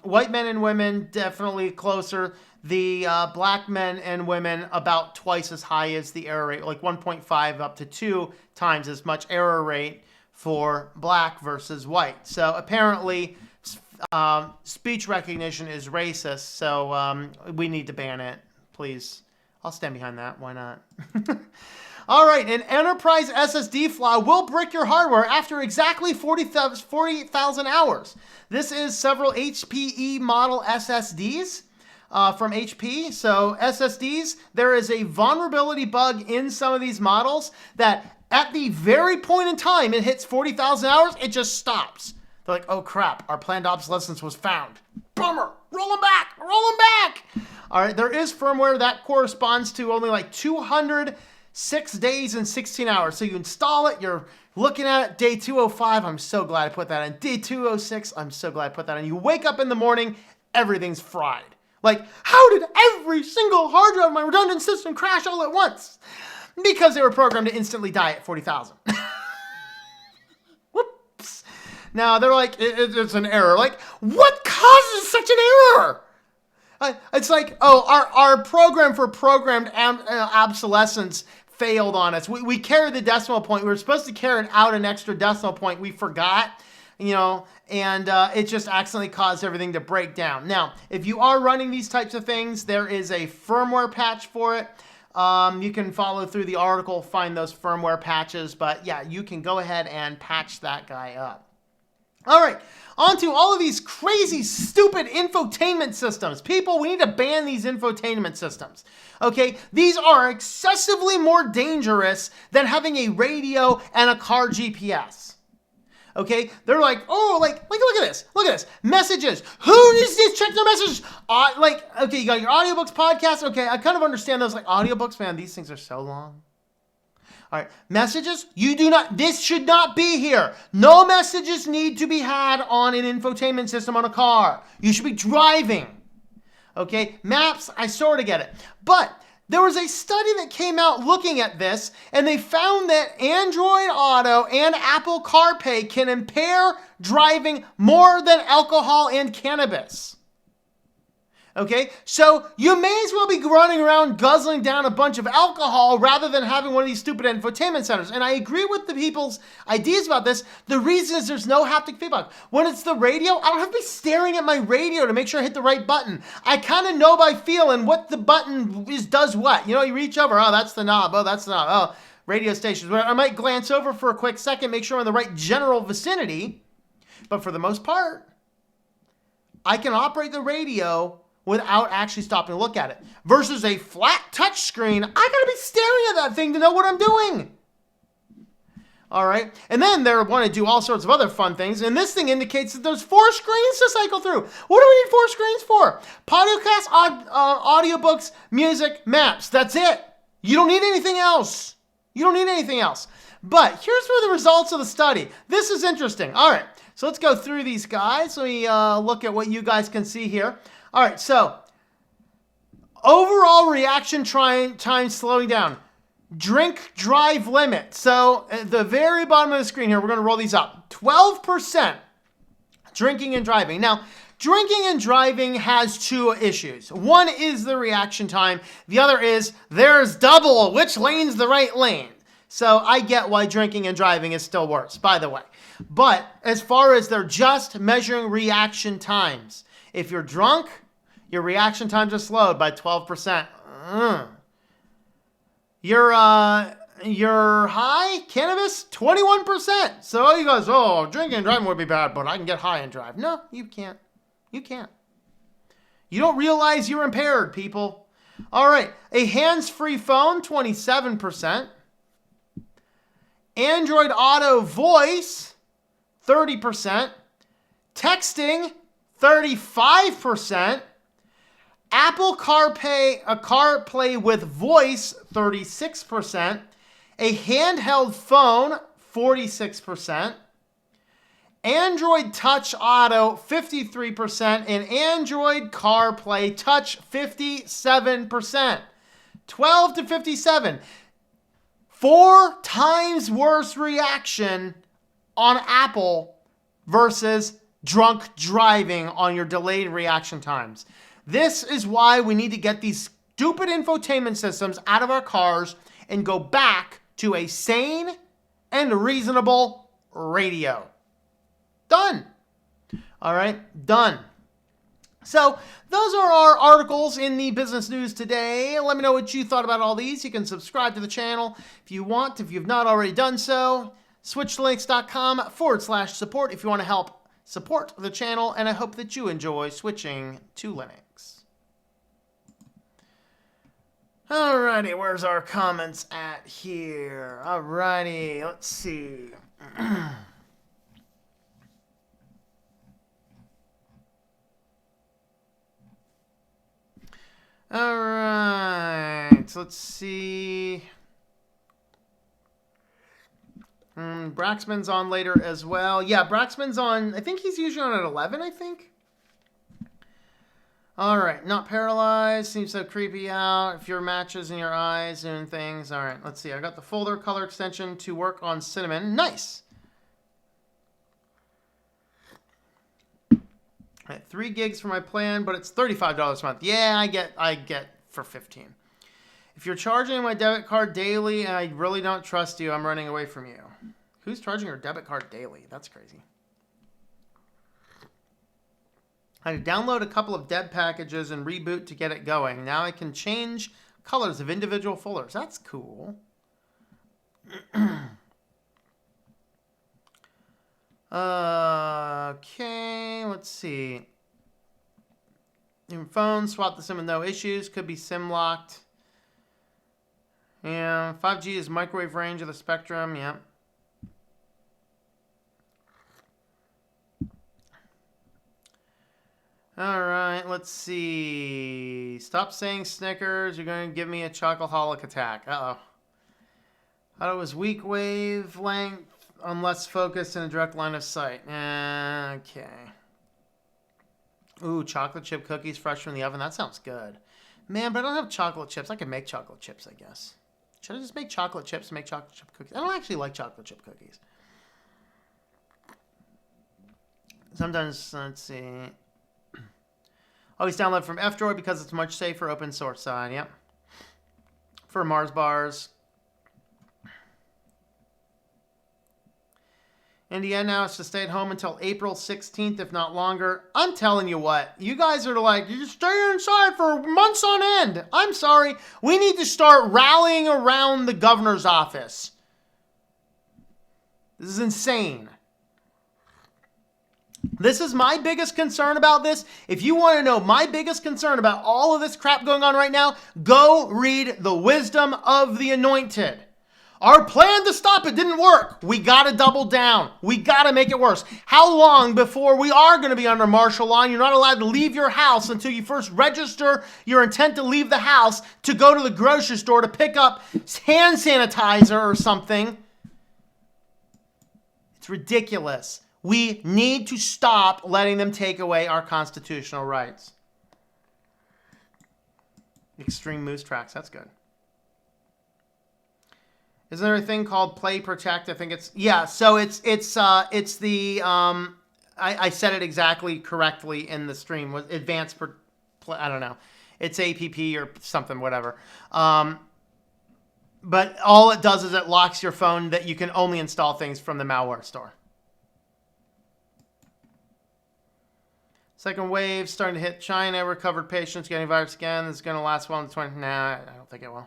[SPEAKER 1] white men and women definitely closer. The black men and women about twice as high as the error rate, like 1.5 up to 2 times as much error rate for black versus white. So apparently speech recognition is racist, so we need to ban it, please. I'll stand behind that. Why not? All right, an enterprise SSD flaw will brick your hardware after exactly 48,000 hours. This is several HPE model SSDs from HP. So SSDs, there is a vulnerability bug in some of these models that at the very point in time it hits 40,000 hours, it just stops. They're like, oh crap, our planned obsolescence was found. Bummer, roll them back. All right, there is firmware that corresponds to only like 206 days and 16 hours. So you install it, you're looking at it, day 205, I'm so glad I put that in. Day 206, I'm so glad I put that in. You wake up in the morning, everything's fried. Like, how did every single hard drive of my redundant system crash all at once? Because they were programmed to instantly die at 40,000. Whoops. Now, they're like, it's an error. Like, what causes such an error? It's like, oh, our program for programmed obsolescence failed on us. We carried the decimal point. We were supposed to carry out an extra decimal point. We forgot, and it just accidentally caused everything to break down. Now, if you are running these types of things, there is a firmware patch for it. You can follow through the article, find those firmware patches, but yeah, you can go ahead and patch that guy up. All right, on to all of these crazy, stupid infotainment systems. People, we need to ban these infotainment systems. Okay, these are excessively more dangerous than having a radio and a car GPS. Okay, they're like, oh, look at this, messages. Who needs to check their messages? Okay, you got your audiobooks, podcasts. Okay, I kind of understand those, like audiobooks, man, these things are so long. All right, messages, this should not be here. No messages need to be had on an infotainment system on a car. You should be driving. Okay, maps, I sort of get it. But there was a study that came out looking at this, and they found that Android Auto and Apple CarPlay can impair driving more than alcohol and cannabis. Okay, so you may as well be running around guzzling down a bunch of alcohol rather than having one of these stupid infotainment centers. And I agree with the people's ideas about this. The reason is there's no haptic feedback. When it's the radio, I don't have to be staring at my radio to make sure I hit the right button. I kind of know by feeling what the button does what. You reach over, oh, that's the knob, oh, that's the knob, oh, radio stations. I might glance over for a quick second, make sure I'm in the right general vicinity. But for the most part, I can operate the radio without actually stopping to look at it. Versus a flat touch screen, I gotta be staring at that thing to know what I'm doing. All right, and then they want to do all sorts of other fun things, and this thing indicates that there's 4 screens to cycle through. What do we need 4 screens for? Podcasts, audiobooks, music, maps. That's it. You don't need anything else. But here's where the results of the study. This is interesting. All right, so let's go through these guys. Let me look at what you guys can see here. All right, so overall reaction time slowing down. Drink drive limit. So at the very bottom of the screen here, we're going to roll these up. 12% drinking and driving. Now, drinking and driving has 2 issues. One is the reaction time. The other is there's double. Which lane's the right lane? So I get why drinking and driving is still worse, by the way. But as far as they're just measuring reaction times, if you're drunk, your reaction times are slowed by 12%. You're high, cannabis, 21%. So you guys, oh, drinking and driving would be bad, but I can get high and drive. No, you can't. You don't realize you're impaired, people. All right, a hands-free phone, 27%. Android Auto voice, 30%. Texting, 35%. Apple CarPlay with voice, 36%. A handheld phone, 46%. Android Touch Auto, 53%. And Android CarPlay Touch, 57%. 12 to 57. 4 times worse reaction on Apple versus drunk driving on your delayed reaction times. This is why we need to get these stupid infotainment systems out of our cars and go back to a sane and reasonable radio. Done. All right, done. So those are our articles in the business news today. Let me know what you thought about all these. You can subscribe to the channel if you want, if you've not already done so. switchedtolinux.com/support if you want to help support the channel, and I hope that you enjoy switching to Linux. Alrighty, where's our comments at here? Alrighty, let's see. Alright, so let's see. Braxman's on later as well. Yeah, Braxman's on, I think he's usually on at 11, I think. Alright, not paralyzed. Seems so creepy out. If your matches in your eyes and things. Alright, let's see. I got the folder color extension to work on cinnamon. Nice! I had 3 gigs for my plan, but it's $35 a month. Yeah, I get for 15. If you're charging my debit card daily and I really don't trust you, I'm running away from you. Who's charging your debit card daily? That's crazy. I had to download a couple of dev packages and reboot to get it going. Now I can change colors of individual folders. That's cool. Okay, let's see. Your phone, swap the SIM with no issues. Could be SIM locked. Yeah, 5G is microwave range of the spectrum. Yeah. All right, let's see. Stop saying Snickers. You're going to give me a chocoholic attack. Uh-oh. I thought it was weak wavelength unless focused in a direct line of sight. Okay. Ooh, chocolate chip cookies fresh from the oven. That sounds good. Man, but I don't have chocolate chips. I could make chocolate chips, I guess. Should I just make chocolate chips and make chocolate chip cookies? I don't actually like chocolate chip cookies. Sometimes, let's see. Always download from F-Droid because it's much safer open source side. Yep. For Mars bars. Indiana now has to stay at home until April 16th, if not longer. I'm telling you what, you guys are like, you stay inside for months on end. I'm sorry. We need to start rallying around the governor's office. This is insane. This is my biggest concern about this. If you want to know my biggest concern about all of this crap going on right now, go read The Wisdom of the Anointed. Our plan to stop it didn't work. We got to double down. We got to make it worse. How long before we are going to be under martial law and you're not allowed to leave your house until you first register your intent to leave the house to go to the grocery store to pick up hand sanitizer or something? It's ridiculous. We need to stop letting them take away our constitutional rights. Extreme moose tracks. That's good. Isn't there a thing called Play Protect? I think it's, yeah. So it's the I said it exactly correctly in the stream. Was advanced I don't know. It's APP or something, whatever. But all it does is it locks your phone that you can only install things from the malware store. Second wave starting to hit China. Recovered patients getting virus again. This is going to last well into 20. Nah, I don't think it will.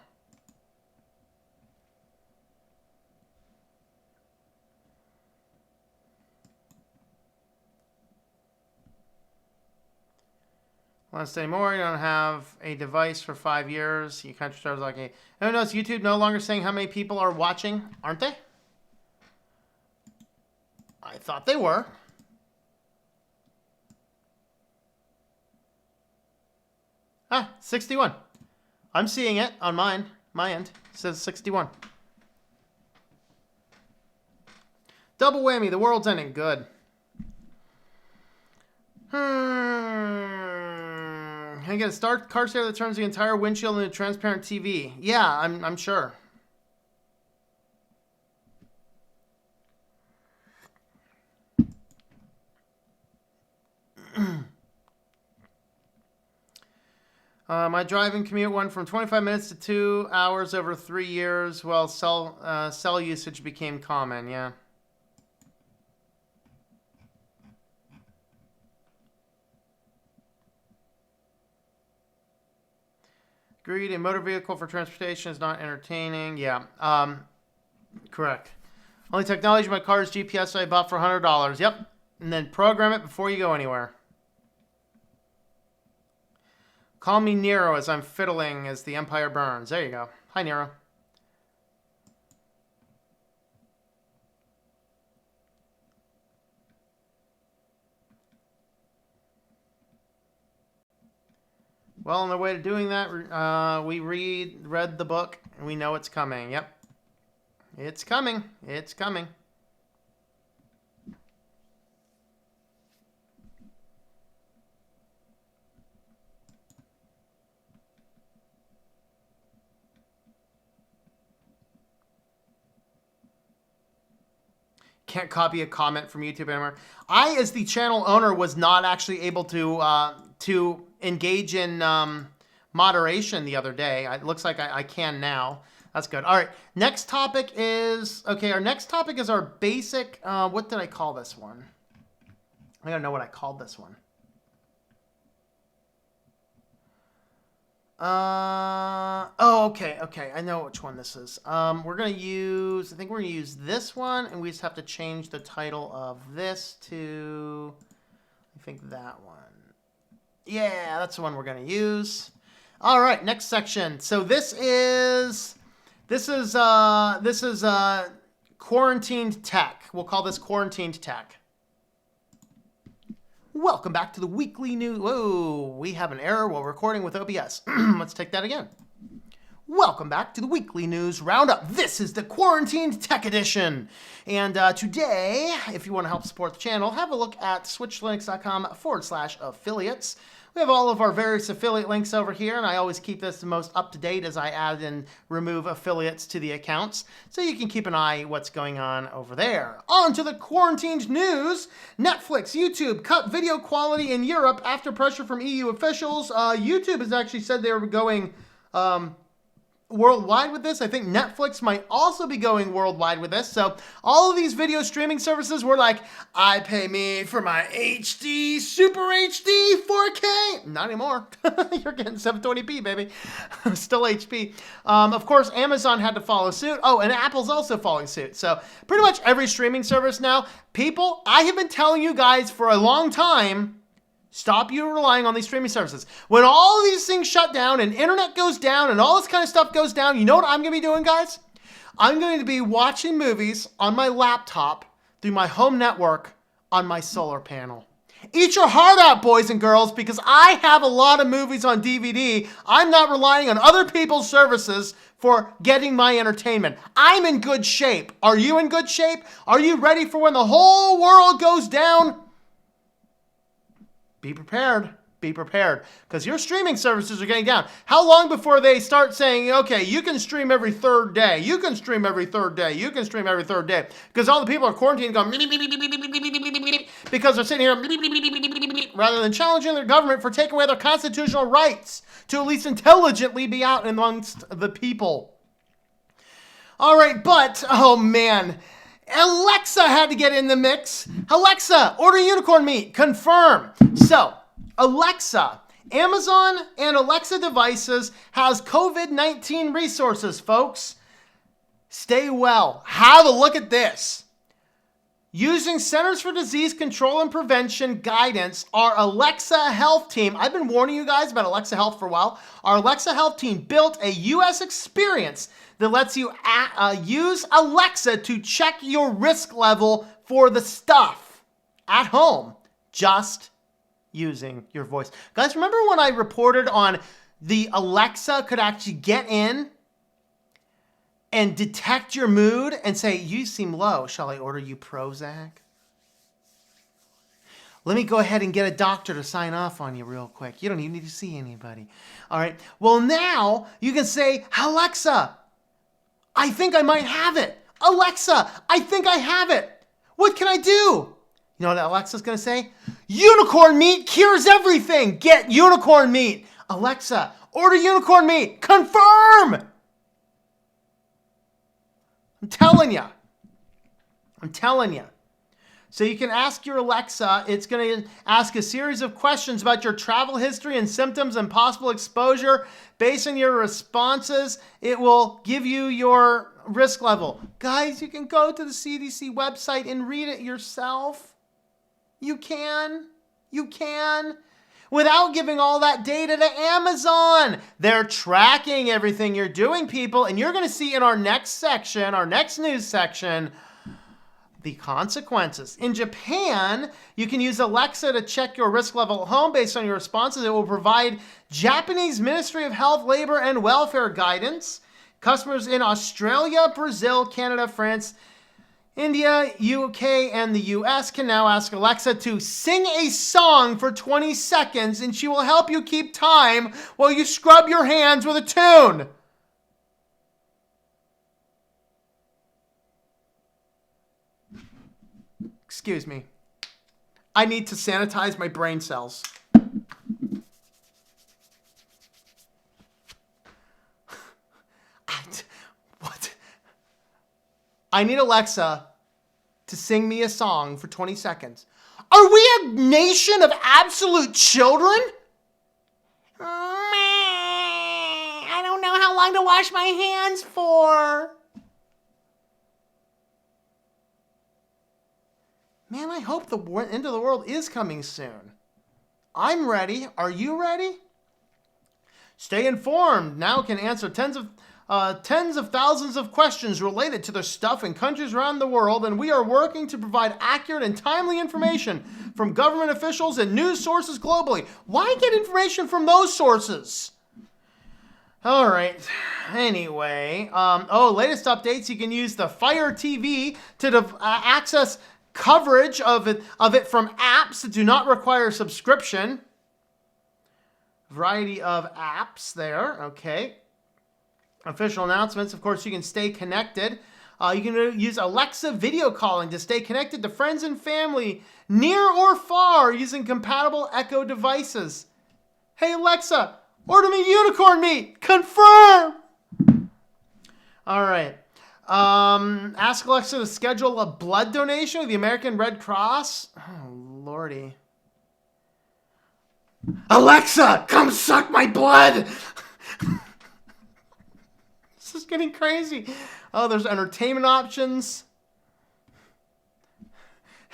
[SPEAKER 1] Want to stay more? You don't have a device for 5 years. You country stars like, oh no, it's YouTube no longer saying how many people are watching, aren't they? I thought they were. Ah, 61. I'm seeing it on my end. It says 61. Double whammy. The world's ending. Good. I get a car stereo that turns the entire windshield into a transparent TV. Yeah, I'm sure. My driving commute went from 25 minutes to 2 hours over 3 years, while cell usage became common. Yeah. Agreed. A motor vehicle for transportation is not entertaining. Yeah. Correct. Only technology in my car is GPS I bought for $100. Yep. And then program it before you go anywhere. Call me Nero as I'm fiddling as the Empire burns. There you go. Hi, Nero. Well, on the way to doing that, we read the book, and we know it's coming. Yep. It's coming. It's coming. Can't copy a comment from YouTube anymore. I, as the channel owner, was not actually able to engage in moderation the other day. It looks like I can now. That's good. All right. Next topic is, okay, our next topic is our basic, what did I call this one? I don't know what I called this one. Oh, okay. I know which one this is. We're going to use, I think we're going to use this one, and we just have to change the title of this to, I think that one. Yeah, that's the one we're going to use. All right, next section. So this is quarantined tech. We'll call this quarantined tech. Welcome back to the weekly news. Whoa, we have an error while recording with OBS. Let's take that again. Welcome back to the weekly news roundup. This is the quarantined tech edition. And today, if you want to help support the channel, have a look at switchedtolinux.com/affiliates. We have all of our various affiliate links over here, and I always keep this the most up-to-date as I add and remove affiliates to the accounts, so you can keep an eye what's going on over there. On to the quarantined news. Netflix, YouTube cut video quality in Europe after pressure from EU officials. YouTube has actually said they were going worldwide with this. I think Netflix might also be going worldwide with this. So all of these video streaming services were like, I pay me for my HD, Super HD, 4K. Not anymore. You're getting 720p, baby. Still HP. Of course, Amazon had to follow suit. Oh, and Apple's also following suit. So pretty much every streaming service now. People, I have been telling you guys for a long time, stop you relying on these streaming services. When all of these things shut down and internet goes down and all this kind of stuff goes down, you know what I'm going to be doing, guys? I'm going to be watching movies on my laptop through my home network on my solar panel. Eat your heart out, boys and girls, because I have a lot of movies on DVD. I'm not relying on other people's services for getting my entertainment. I'm in good shape. Are you in good shape? Are you ready for when the whole world goes down? Be prepared. Be prepared. Because your streaming services are getting down. How long before they start saying, okay, you can stream every third day. You can stream every third day. You can stream every third day. Because all the people are quarantined going, because they're sitting here, rather than challenging their government for taking away their constitutional rights to at least intelligently be out amongst the people. All right, but, oh man, Alexa had to get in the mix. Alexa, order unicorn meat. Confirm. So, Alexa, Amazon and Alexa devices has COVID-19 resources, folks. Stay well. Have a look at this. Using Centers for Disease Control and Prevention guidance, our Alexa Health team, I've been warning you guys about Alexa Health for a while. Our Alexa Health team built a U.S. experience that lets you use Alexa to check your risk level for the stuff at home, just using your voice. Guys, remember when I reported on the Alexa could actually get in and detect your mood and say, you seem low, shall I order you Prozac? Let me go ahead and get a doctor to sign off on you real quick. You don't even need to see anybody. All right, well now you can say, Alexa, I think I might have it. Alexa, I think I have it. What can I do? You know what Alexa's going to say? Unicorn meat cures everything. Get unicorn meat. Alexa, order unicorn meat. Confirm. I'm telling you. I'm telling you. So you can ask your Alexa, it's going to ask a series of questions about your travel history and symptoms and possible exposure. Based on your responses, it will give you your risk level. Guys, you can go to the CDC website and read it yourself. You can. You can. Without giving all that data to Amazon. They're tracking everything you're doing, people. And you're going to see in our next section, our next news section, the consequences. In Japan, you can use Alexa to check your risk level at home based on your responses. It will provide Japanese Ministry of Health, Labor, and Welfare guidance. Customers in Australia, Brazil, Canada, France, India, UK, and the US can now ask Alexa to sing a song for 20 seconds, and she will help you keep time while you scrub your hands with a tune. Excuse me. I need to sanitize my brain cells. What? I need Alexa to sing me a song for 20 seconds. Are we a nation of absolute children? I don't know how long to wash my hands for. Man, I hope the end of the world is coming soon. I'm ready. Are you ready? Stay informed. Now can answer tens of thousands of questions related to the stuff in countries around the world, and we are working to provide accurate and timely information from government officials and news sources globally. Why get information from those sources? All right. Anyway, latest updates. You can use the Fire TV to access coverage of it from apps that do not require subscription. Variety of apps there. Okay. Official announcements. Of course, you can stay connected. You can use Alexa video calling to stay connected to friends and family near or far using compatible Echo devices. Hey, Alexa, order me unicorn meat. Confirm. All right. Ask Alexa to schedule a blood donation with the American Red Cross. Oh, Lordy. Alexa, come suck my blood. This is getting crazy. Oh, there's entertainment options.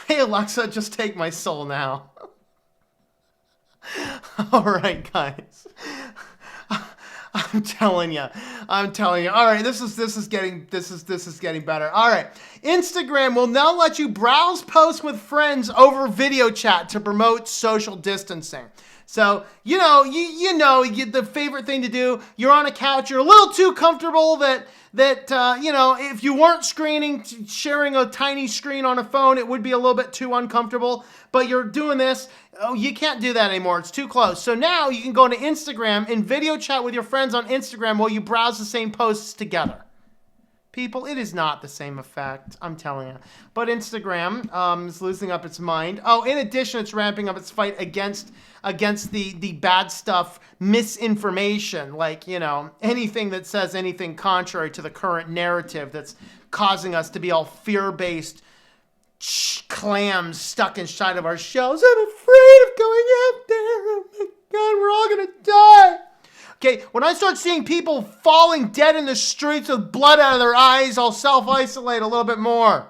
[SPEAKER 1] Hey, Alexa, just take my soul now. All right, guys. I'm telling you. All right, this is getting better. All right. Instagram will now let you browse posts with friends over video chat to promote social distancing. So, the favorite thing to do, you're on a couch, you're a little too comfortable that if you weren't sharing a tiny screen on a phone, it would be a little bit too uncomfortable. But you're doing this, you can't do that anymore. It's too close. So now you can go to Instagram and video chat with your friends on Instagram while you browse the same posts together. People, it is not the same effect, I'm telling you. But Instagram is losing up its mind. Oh, in addition, it's ramping up its fight against the bad stuff, misinformation, like, anything that says anything contrary to the current narrative that's causing us to be all fear-based clams stuck inside of our shells. I'm afraid of going out there. Oh my God, we're all going to die. Okay, when I start seeing people falling dead in the streets with blood out of their eyes, I'll self-isolate a little bit more.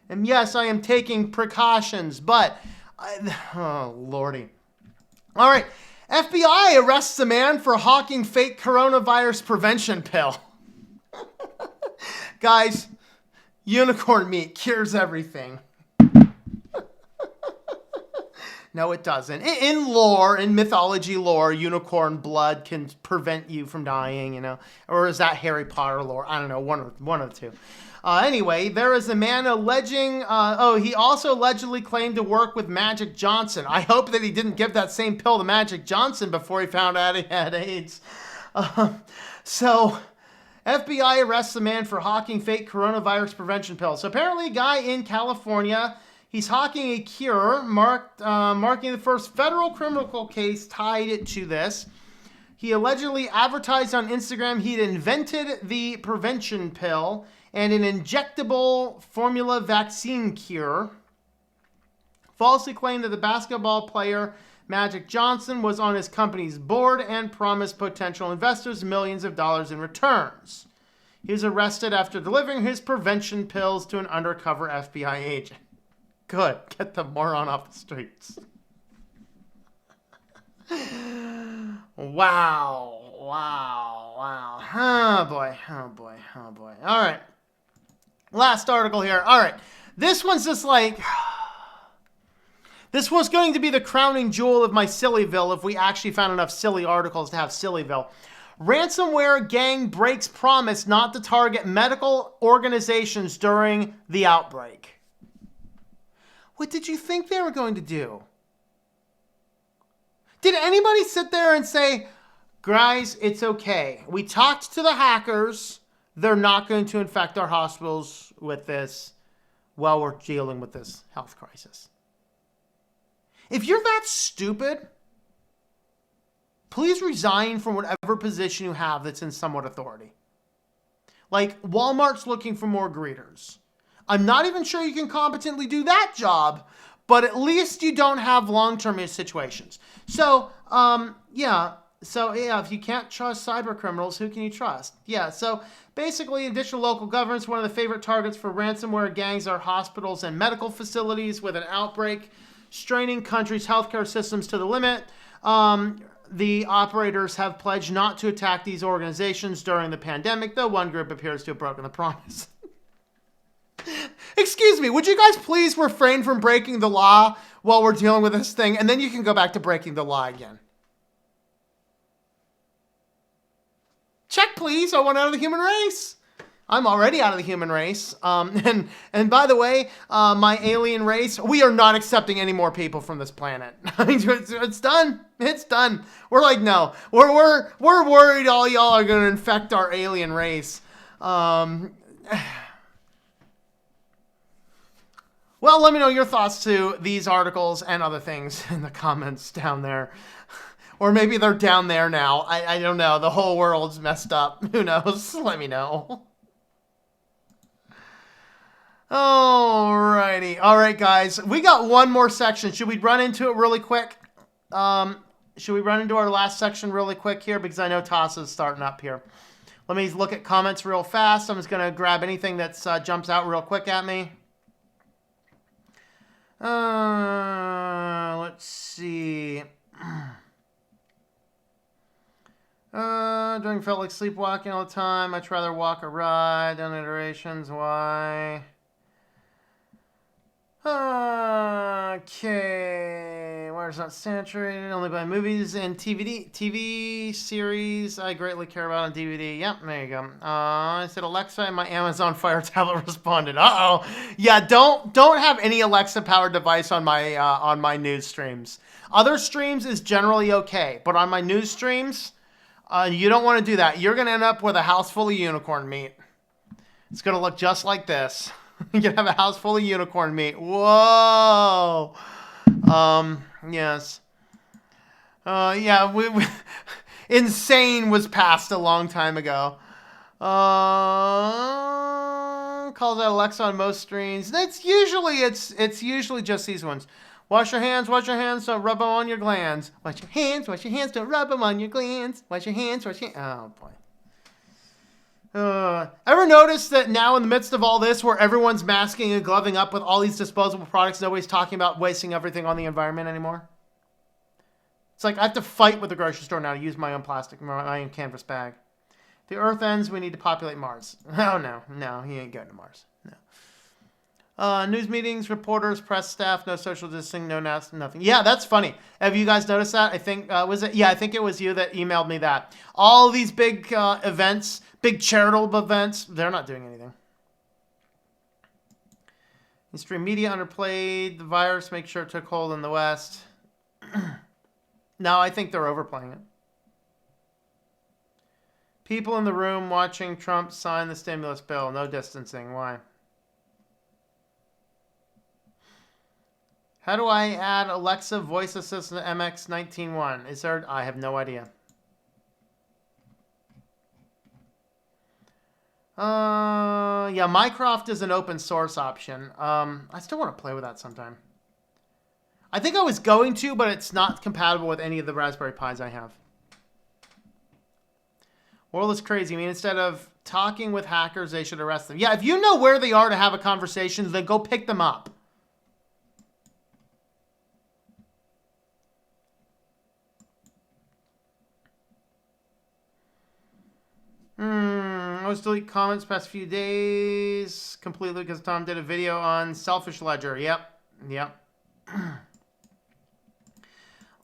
[SPEAKER 1] And yes, I am taking precautions, but... oh, Lordy. All right, FBI arrests a man for hawking fake coronavirus prevention pill. Guys, unicorn meat cures everything. No, it doesn't. In mythology lore, unicorn blood can prevent you from dying, Or is that Harry Potter lore? I don't know, one of the two. Anyway, there is a man alleging, he also allegedly claimed to work with Magic Johnson. I hope that he didn't give that same pill to Magic Johnson before he found out he had AIDS. So, FBI arrests a man for hawking fake coronavirus prevention pills. So apparently a guy in California... he's hawking a cure, marking the first federal criminal case tied to this. He allegedly advertised on Instagram he'd invented the prevention pill and an injectable formula vaccine cure. Falsely claimed that the basketball player Magic Johnson was on his company's board and promised potential investors millions of dollars in returns. He was arrested after delivering his prevention pills to an undercover FBI agent. Good. Get the moron off the streets. Wow. Oh, boy. All right. Last article here. All right. This one's just like... this was going to be the crowning jewel of my Sillyville if we actually found enough silly articles to have Sillyville. Ransomware gang breaks promise not to target medical organizations during the outbreak. What did you think they were going to do? Did anybody sit there and say, guys, it's okay. We talked to the hackers. They're not going to infect our hospitals with this. while we're dealing with this health crisis. If you're that stupid, please resign from whatever position you have that's in somewhat authority. Like, Walmart's looking for more greeters. I'm not even sure you can competently do that job, but at least you don't have long-term situations. So, if you can't trust cyber criminals, who can you trust? Yeah, so basically, in addition to local governments, one of the favorite targets for ransomware gangs are hospitals and medical facilities with an outbreak, straining countries' healthcare systems to the limit. The operators have pledged not to attack these organizations during the pandemic, though one group appears to have broken the promise. Excuse me, would you guys please refrain from breaking the law while we're dealing with this thing, and then you can go back to breaking the law again. Check, please. I want out of the human race. I'm already out of the human race. And by the way, my alien race, we are not accepting any more people from this planet. It's done. It's done. We're like, no. We're worried all y'all are going to infect our alien race. Well, let me know your thoughts to these articles and other things in the comments down there. Or maybe they're down there now. I don't know. The whole world's messed up. Who knows? Let me know. Alrighty. Alright, guys. We got one more section. Should we run into it really quick? Should we run into our last section really quick here? Because I know Tassa's starting up here. Let me look at comments real fast. I'm just going to grab anything that jumps out real quick at me. Let's see. Doing felt like sleepwalking all the time. Much rather walk or ride. Done iterations. Why? Okay. Wire's not saturated. Only by movies and TV series I greatly care about on DVD. Yep, there you go. I said Alexa and my Amazon Fire tablet responded. Uh-oh. Yeah, don't have any Alexa powered device on my news streams. Other streams is generally okay, but on my news streams, you don't want to do that. You're going to end up with a house full of unicorn meat. It's going to look just like this. You're going to have a house full of unicorn meat. Whoa. Yes. Yeah, Insane was passed a long time ago. Calls out Alexa on most streams. It's usually just these ones. Wash your hands, don't rub them on your glands. Wash your hands, don't rub them on your glands. Wash your hands, oh boy. Ever notice that now in the midst of all this, where everyone's masking and gloving up with all these disposable products, nobody's talking about wasting everything on the environment anymore? It's like I have to fight with the grocery store now to use my own plastic, my own canvas bag. The Earth ends, we need to populate Mars. Oh, no, he ain't going to Mars. No. News meetings, reporters, press staff, no social distancing, no nothing. Yeah, that's funny. Have you guys noticed that? I think, was it? Yeah, I think it was you that emailed me that. All these big events, big charitable events, they're not doing anything. Mainstream media underplayed the virus, make sure it took hold in the West. No, I think they're overplaying it. People in the room watching Trump sign the stimulus bill. No distancing. Why? How do I add Alexa voice assistant to MX-19.1? Is there? I have no idea. Yeah, Mycroft is an open source option. I still want to play with that sometime. I think I was going to, but it's not compatible with any of the Raspberry Pis I have. World is crazy. I mean, instead of talking with hackers, they should arrest them. Yeah, if you know where they are to have a conversation, then go pick them up. I was delete comments past few days completely because Tom did a video on Selfish Ledger. Yep.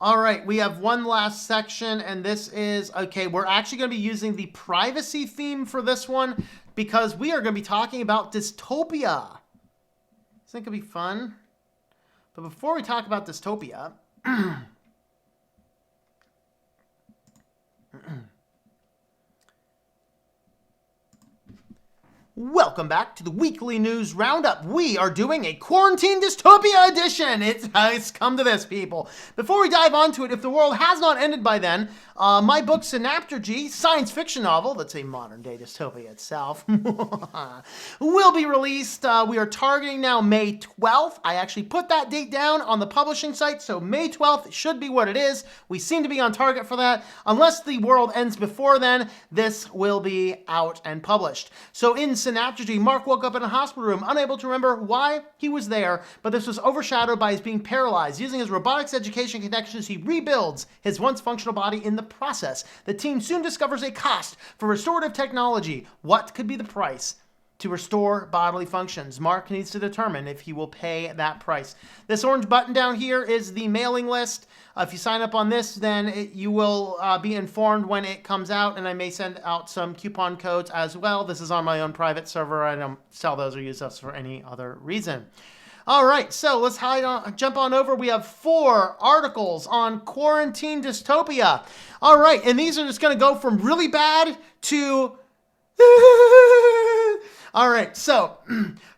[SPEAKER 1] All right, we have one last section, and this is, okay, we're actually going to be using the privacy theme for this one because we are going to be talking about dystopia. I think it'll be fun. But before we talk about dystopia, Welcome back to the weekly news roundup. We are doing a quarantine dystopia edition. It's come to this, people. Before we dive onto it, if the world has not ended by then, my book Synaptergy, science fiction novel, that's a modern day dystopia itself, will be released. We are targeting now May 12th. I actually put that date down on the publishing site, so May 12th should be what it is. We seem to be on target for that. Unless the world ends before then, this will be out and published. So in Synaptergy, Mark woke up in a hospital room, unable to remember why he was there, but this was overshadowed by his being paralyzed. Using his robotics education connections, he rebuilds his once functional body in the process. The team soon discovers a cost for restorative technology. What could be the price to restore bodily functions? Mark needs to determine if he will pay that price. This orange button down here is the mailing list. If you sign up on this, then you will be informed when it comes out, and I may send out some coupon codes as well. This is on my own private server. I don't sell those or use those for any other reason. All right, so let's jump on over. We have 4 articles on quarantine dystopia. All right, and these are just going to go from really bad to... All right, so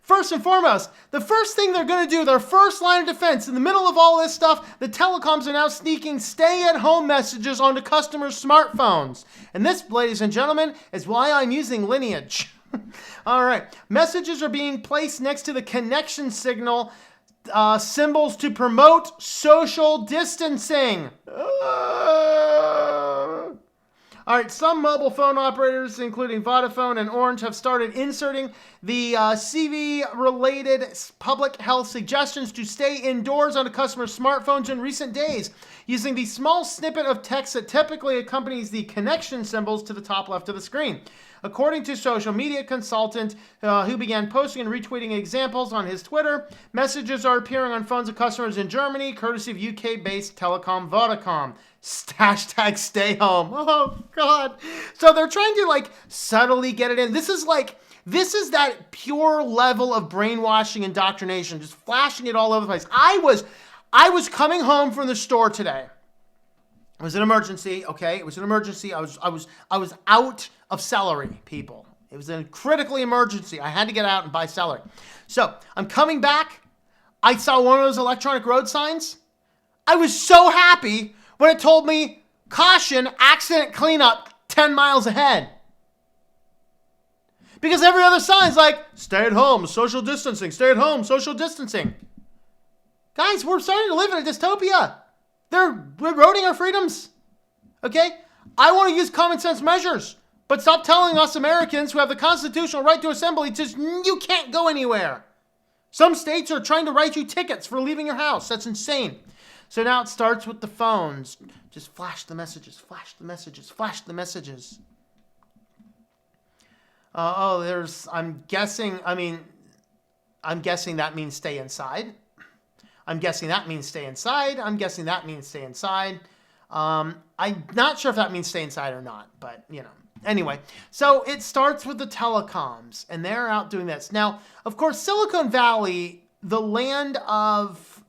[SPEAKER 1] first and foremost, the first thing they're going to do, their first line of defense, in the middle of all this stuff, the telecoms are now sneaking stay-at-home messages onto customers' smartphones. And this, ladies and gentlemen, is why I'm using Lineage. All right, messages are being placed next to the connection signal symbols to promote social distancing. All right, some mobile phone operators, including Vodafone and Orange, have started inserting the CV-related public health suggestions to stay indoors on a customer's smartphones in recent days, using the small snippet of text that typically accompanies the connection symbols to the top left of the screen. According to social media consultant who began posting and retweeting examples on his Twitter, messages are appearing on phones of customers in Germany, courtesy of UK-based telecom Vodacom. Hashtag stay home. Oh, God. So they're trying to, subtly get it in. This is that pure level of brainwashing indoctrination, just flashing it all over the place. I was coming home from the store today. It was an emergency, okay? It was an emergency. I was out of celery, people. It was a critically emergency. I had to get out and buy celery. So I'm coming back. I saw one of those electronic road signs. I was so happy when it told me, caution, accident cleanup 10 miles ahead. Because every other sign's like, stay at home, social distancing, stay at home, social distancing. Guys, we're starting to live in a dystopia. They're eroding our freedoms. Okay? I want to use common sense measures. But stop telling us Americans who have the constitutional right to assembly just you can't go anywhere. Some states are trying to write you tickets for leaving your house. That's insane. So now it starts with the phones. Just flash the messages, flash the messages, flash the messages. I'm guessing that means stay inside. I'm guessing that means stay inside. I'm guessing that means stay inside. I'm not sure if that means stay inside or not, but, Anyway, so it starts with the telecoms, and they're out doing this. Now, of course, Silicon Valley, the land of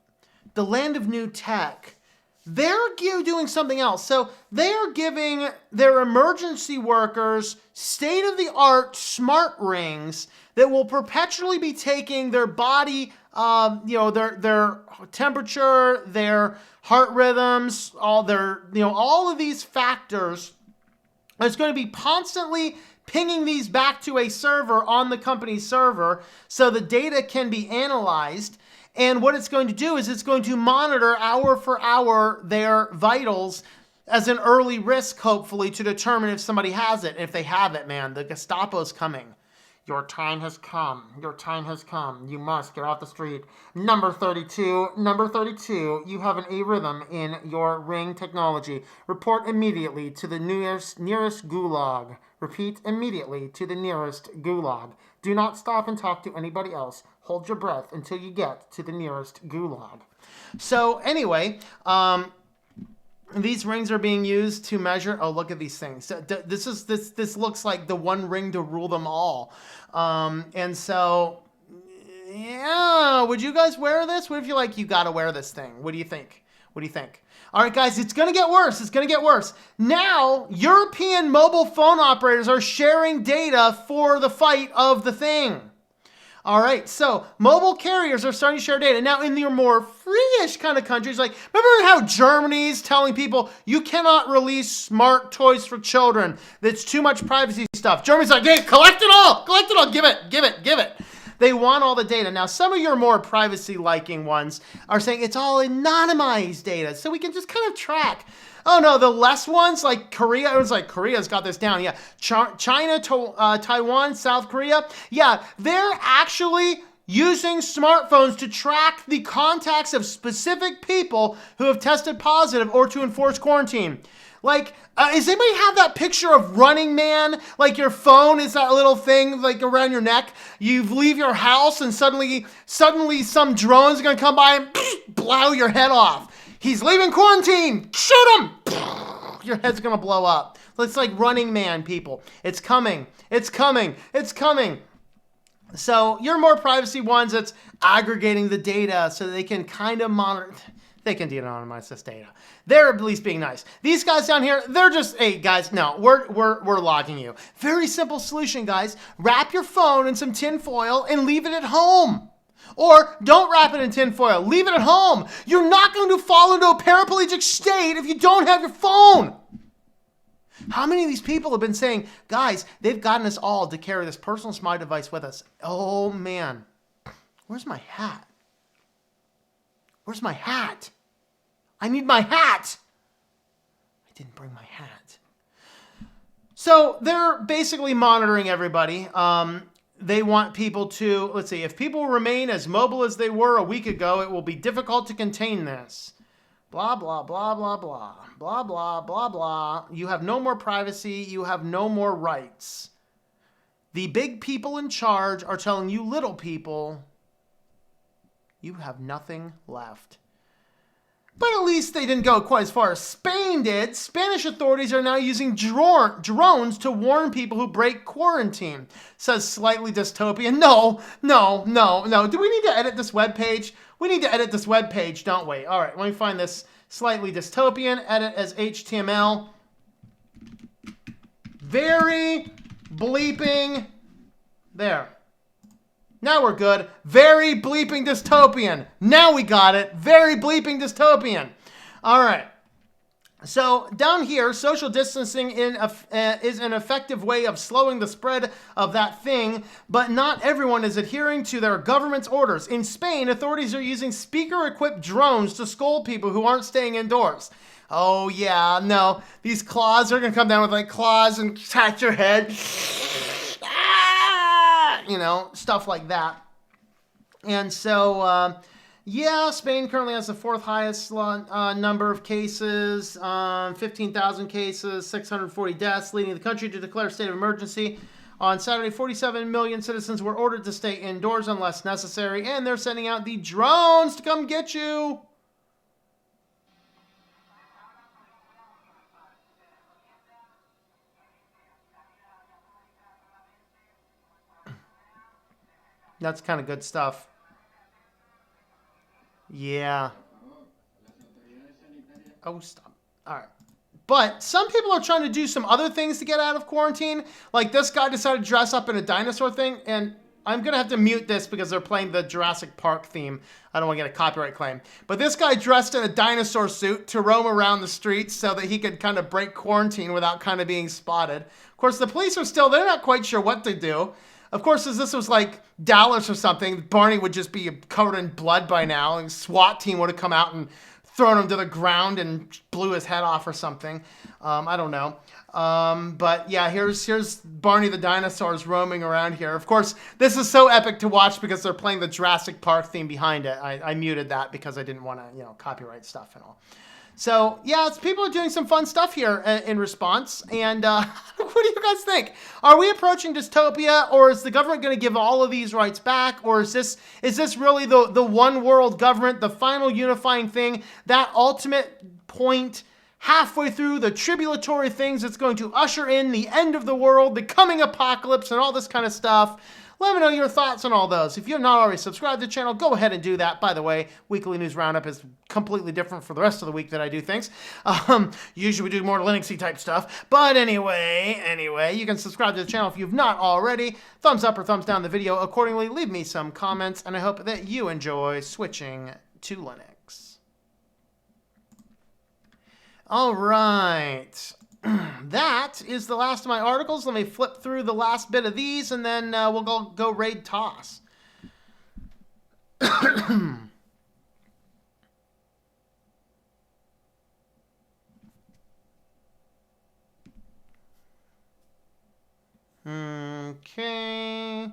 [SPEAKER 1] new tech, they're doing something else. So they're giving their emergency workers state-of-the-art smart rings that will perpetually be taking their body, their temperature, their heart rhythms, all of these factors. It's going to be constantly pinging these back to a server on the company's server so the data can be analyzed. And what it's going to do is it's going to monitor hour for hour their vitals as an early risk, hopefully, to determine if somebody has it. And if they have it, man, the Gestapo's coming. Your time has come. Your time has come. You must get off the street. Number 32, you have an arrhythm in your ring technology. Report immediately to the nearest gulag. Repeat immediately to the nearest gulag. Do not stop and talk to anybody else. Hold your breath until you get to the nearest gulag. So anyway, these rings are being used to measure. Oh, look at these things. This looks like the one ring to rule them all. And so, yeah, would you guys wear this? What if you gotta wear this thing? What do you think? What do you think? All right, guys, it's going to get worse. It's going to get worse. Now, European mobile phone operators are sharing data for the fight of the thing. All right, so mobile carriers are starting to share data. Now, in your more free-ish kind of countries, like, remember how Germany's telling people you cannot release smart toys for children? That's too much privacy stuff. Germany's like, hey, collect it all, give it. They want all the data. Now, some of your more privacy-liking ones are saying it's all anonymized data, so we can just kind of track. Oh no, the less ones like Korea, it was like Korea's got this down. Yeah, China, Taiwan, South Korea. Yeah, they're actually using smartphones to track the contacts of specific people who have tested positive or to enforce quarantine. Like, does anybody have that picture of Running Man? Like your phone is that little thing like around your neck. You leave your house and suddenly some drone's gonna come by and blow your head off. He's leaving quarantine. Shoot him. Your head's going to blow up. It's like Running Man, people. It's coming. It's coming. It's coming. So your more privacy ones, it's aggregating the data so they can kind of monitor. They can de-anonymize this data. They're at least being nice. These guys down here, they're just, hey guys, no, we're logging you. Very simple solution, guys. Wrap your phone in some tin foil and leave it at home. Or don't wrap it in tin foil. Leave it at home. You're not going to fall into a paraplegic state if you don't have your phone. How many of these people have been saying, guys, they've gotten us all to carry this personal smart device with us. Oh, man. Where's my hat? Where's my hat? I need my hat. I didn't bring my hat. So they're basically monitoring everybody. They want people to, let's see, if people remain as mobile as they were a week ago, it will be difficult to contain this. Blah, blah, blah, blah, blah. Blah, blah, blah, blah. You have no more privacy. You have no more rights. The big people in charge are telling you little people, you have nothing left. But at least they didn't go quite as far as Spain did. Spanish authorities are now using drones to warn people who break quarantine. Says Slightly Dystopian. No. Do we need to edit this webpage? We need to edit this webpage, don't we? All right, let me find this Slightly Dystopian. Edit as HTML. Very bleeping. There. Now we're good. Very bleeping dystopian. Now we got it. Very bleeping dystopian. All right. So down here, social distancing is an effective way of slowing the spread of that thing, but not everyone is adhering to their government's orders. In Spain, authorities are using speaker-equipped drones to scold people who aren't staying indoors. Oh, yeah, no. These claws are going to come down with like claws and touch your head. You know, stuff like that. And so, yeah, Spain currently has the fourth highest number of cases, 15,000 cases, 640 deaths, leading the country to declare a state of emergency. On Saturday, 47 million citizens were ordered to stay indoors unless necessary, and they're sending out the drones to come get you. That's kind of good stuff. Yeah. Oh, stop. All right. But some people are trying to do some other things to get out of quarantine. Like this guy decided to dress up in a dinosaur thing. And I'm going to have to mute this because they're playing the Jurassic Park theme. I don't want to get a copyright claim. But this guy dressed in a dinosaur suit to roam around the streets so that he could kind of break quarantine without kind of being spotted. Of course, the police are still, they're not quite sure what to do. Of course, as this was like Dallas or something, Barney would just be covered in blood by now, and SWAT team would have come out and thrown him to the ground and blew his head off or something. I don't know. But yeah, here's Barney the dinosaurs roaming around here. Of course, this is so epic to watch because they're playing the Jurassic Park theme behind it. I muted that because I didn't want to, copyright stuff and all. So, yeah, people are doing some fun stuff here in response. And what do you guys think? Are we approaching dystopia, or is the government going to give all of these rights back? Or is this really the one world government, the final unifying thing, that ultimate point halfway through the tribulatory things that's going to usher in the end of the world, the coming apocalypse, and all this kind of stuff? Let me know your thoughts on all those. If you have not already subscribed to the channel, go ahead and do that. By the way, weekly news roundup is completely different for the rest of the week that I do things. Usually we do more Linuxy type stuff. But anyway, you can subscribe to the channel if you've not already. Thumbs up or thumbs down the video accordingly. Leave me some comments, and I hope that you enjoy switching to Linux. All right. That is the last of my articles. Let me flip through the last bit of these, and then we'll go raid toss. Okay.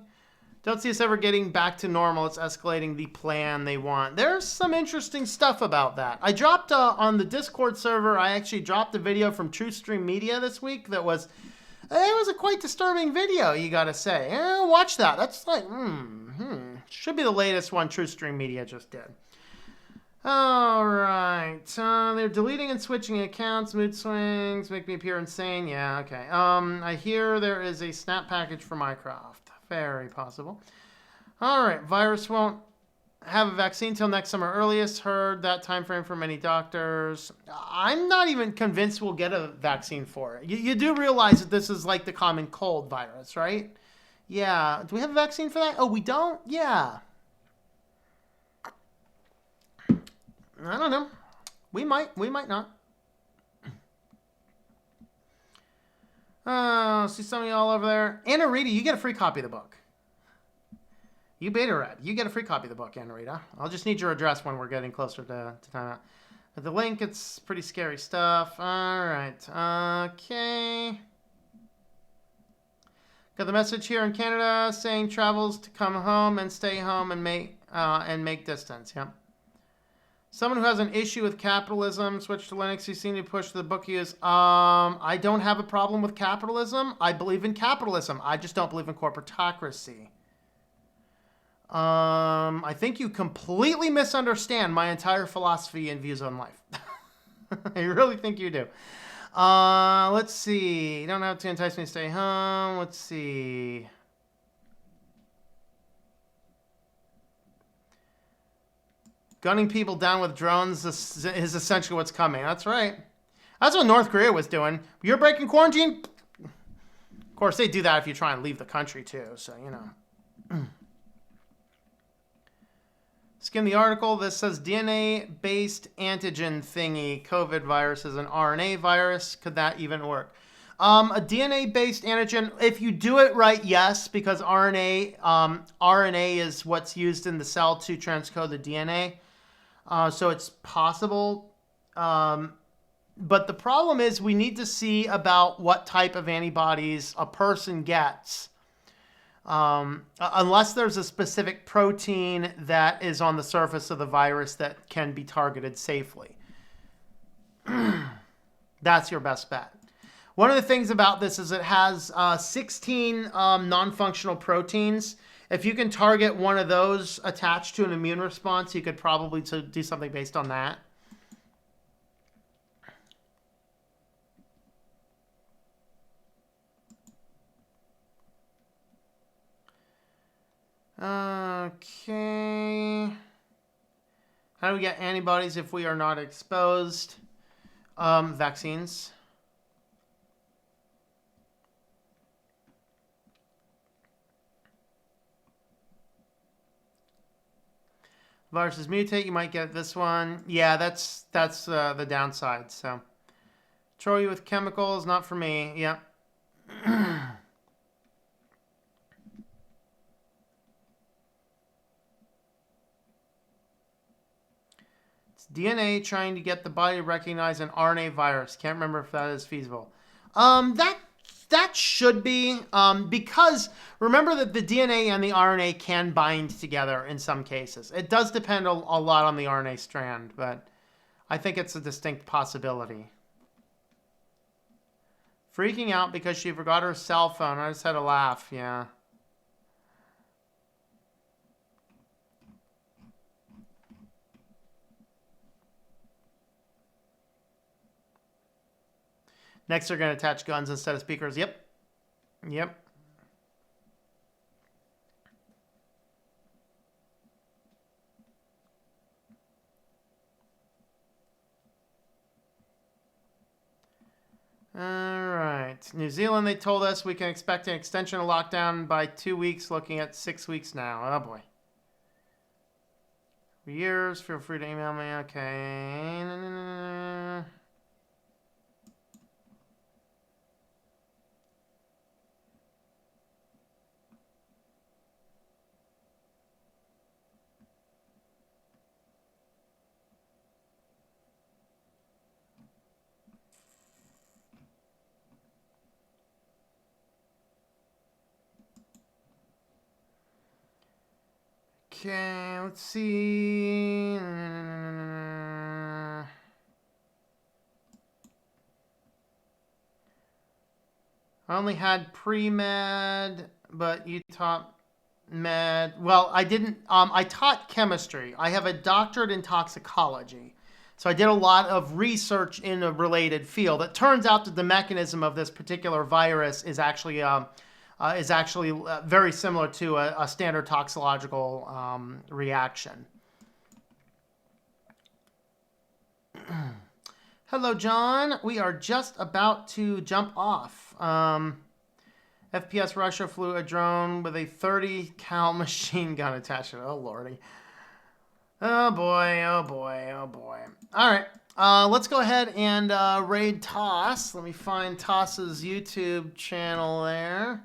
[SPEAKER 1] Don't see us ever getting back to normal. It's escalating the plan they want. There's some interesting stuff about that. I dropped on the Discord server, I actually dropped a video from TrueStream Media this week that was, it was a quite disturbing video, you gotta say. Watch that. That's like, should be the latest one TrueStream Media just did. All right. They're deleting and switching accounts. Mood swings make me appear insane. Yeah, okay. I hear there is a snap package for Minecraft. Very possible. All right. Virus won't have a vaccine till next summer earliest. Heard that time frame from many doctors. I'm not even convinced we'll get a vaccine for it. You do realize that this is like the common cold virus, right? Yeah. Do we have a vaccine for that? Oh, we don't? Yeah. I don't know. We might not. See some of y'all over there. Anna Rita, you get a free copy of the book. You beta read. You get a free copy of the book, Anna Rita. I'll just need your address when we're getting closer to timeout. But the link, it's pretty scary stuff. All right. Okay. Got the message here in Canada saying travels to come home and stay home and make distance. Yep. Someone who has an issue with capitalism, switch to Linux. You seem to push the book use. I don't have a problem with capitalism. I believe in capitalism. I just don't believe in corporatocracy. I think you completely misunderstand my entire philosophy and views on life. I really think you do. Let's see. You don't have to entice me to stay home. Let's see. Gunning people down with drones is essentially what's coming. That's right. That's what North Korea was doing. You're breaking quarantine? Of course, they do that if you try and leave the country, too. So, you know. Skim the article. This says DNA-based antigen thingy. COVID virus is an RNA virus. Could that even work? A DNA-based antigen, if you do it right, yes, because RNA is what's used in the cell to transcode the DNA. So it's possible. But the problem is we need to see about what type of antibodies a person gets. Unless there's a specific protein that is on the surface of the virus that can be targeted safely. That's your best bet. One of the things about this is it has 16 non-functional proteins. If you can target one of those attached to an immune response, you could probably do something based on that. Okay. How do we get antibodies if we are not exposed? Vaccines. Viruses mutate, you might get this one. Yeah, that's the downside. So, throw you with chemicals, not for me. Yep. It's DNA trying to get the body to recognize an RNA virus. Can't remember if that is feasible. That should be, because remember that the DNA and the RNA can bind together in some cases. It does depend a lot on the RNA strand, but I think it's a distinct possibility. Freaking out because she forgot her cell phone. I just had a laugh, yeah. Next, they're going to attach guns instead of speakers. Yep. Yep. All right. New Zealand, they told us we can expect an extension of lockdown by 2 weeks, looking at 6 weeks now. Oh, boy. For years, feel free to email me. Okay. Okay, let's see. I only had pre-med, but you taught med. Well, I didn't. I taught chemistry. I have a doctorate in toxicology. So I did a lot of research in a related field. It turns out that the mechanism of this particular virus is actually very similar to a standard toxicological reaction. Hello, John. We are just about to jump off. FPS Russia flew a drone with a 30 cal machine gun attached to it. Oh, lordy. Oh, boy. Oh, boy. Oh, boy. All right. Let's go ahead and raid Toss. Let me find Toss's YouTube channel there.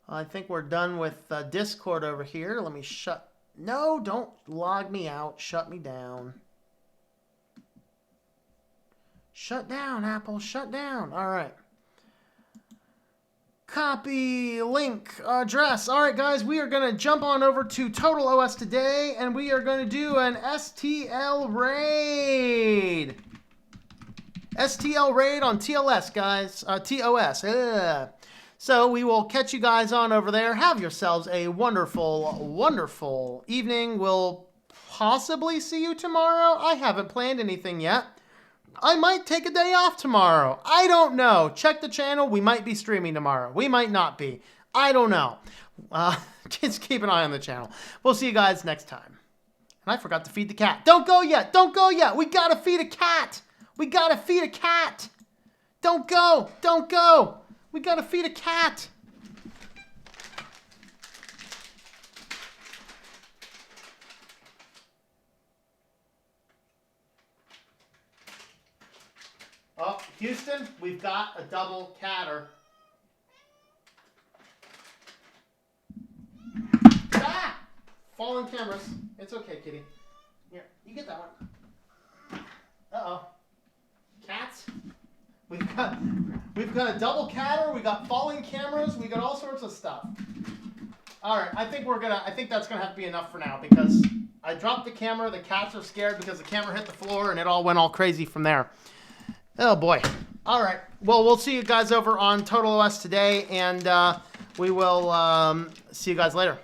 [SPEAKER 1] I think we're done with Discord over here. Let me shut... No, don't log me out. Shut me down. Shut down, Apple. Shut down. All right. Copy, link, address. All right, guys, we are going to jump on over to Total OS today, and we are going to do an STL raid. STL raid on TLS, guys. TOS. So we will catch you guys on over there. Have yourselves a wonderful, wonderful evening. We'll possibly see you tomorrow. I haven't planned anything yet. I might take a day off tomorrow. I don't know. Check the channel. We might be streaming tomorrow. We might not be. I don't know. Just keep an eye on the channel. We'll see you guys next time. And I forgot to feed the cat. Don't go yet. Don't go yet. We got to feed a cat. We got to feed a cat. Don't go. Don't go. We got to feed a cat. Oh, Houston, we've got a double catter. Ah! Fallen cameras. It's okay, kitty. Here, you get that one. Uh-oh. Cats? We've got a double catter, we got falling cameras, we got all sorts of stuff. Alright, I think that's gonna have to be enough for now because I dropped the camera, the cats are scared because the camera hit the floor and it all went all crazy from there. Oh boy. All right. Well, we'll see you guys over on Total OS today, and we will see you guys later.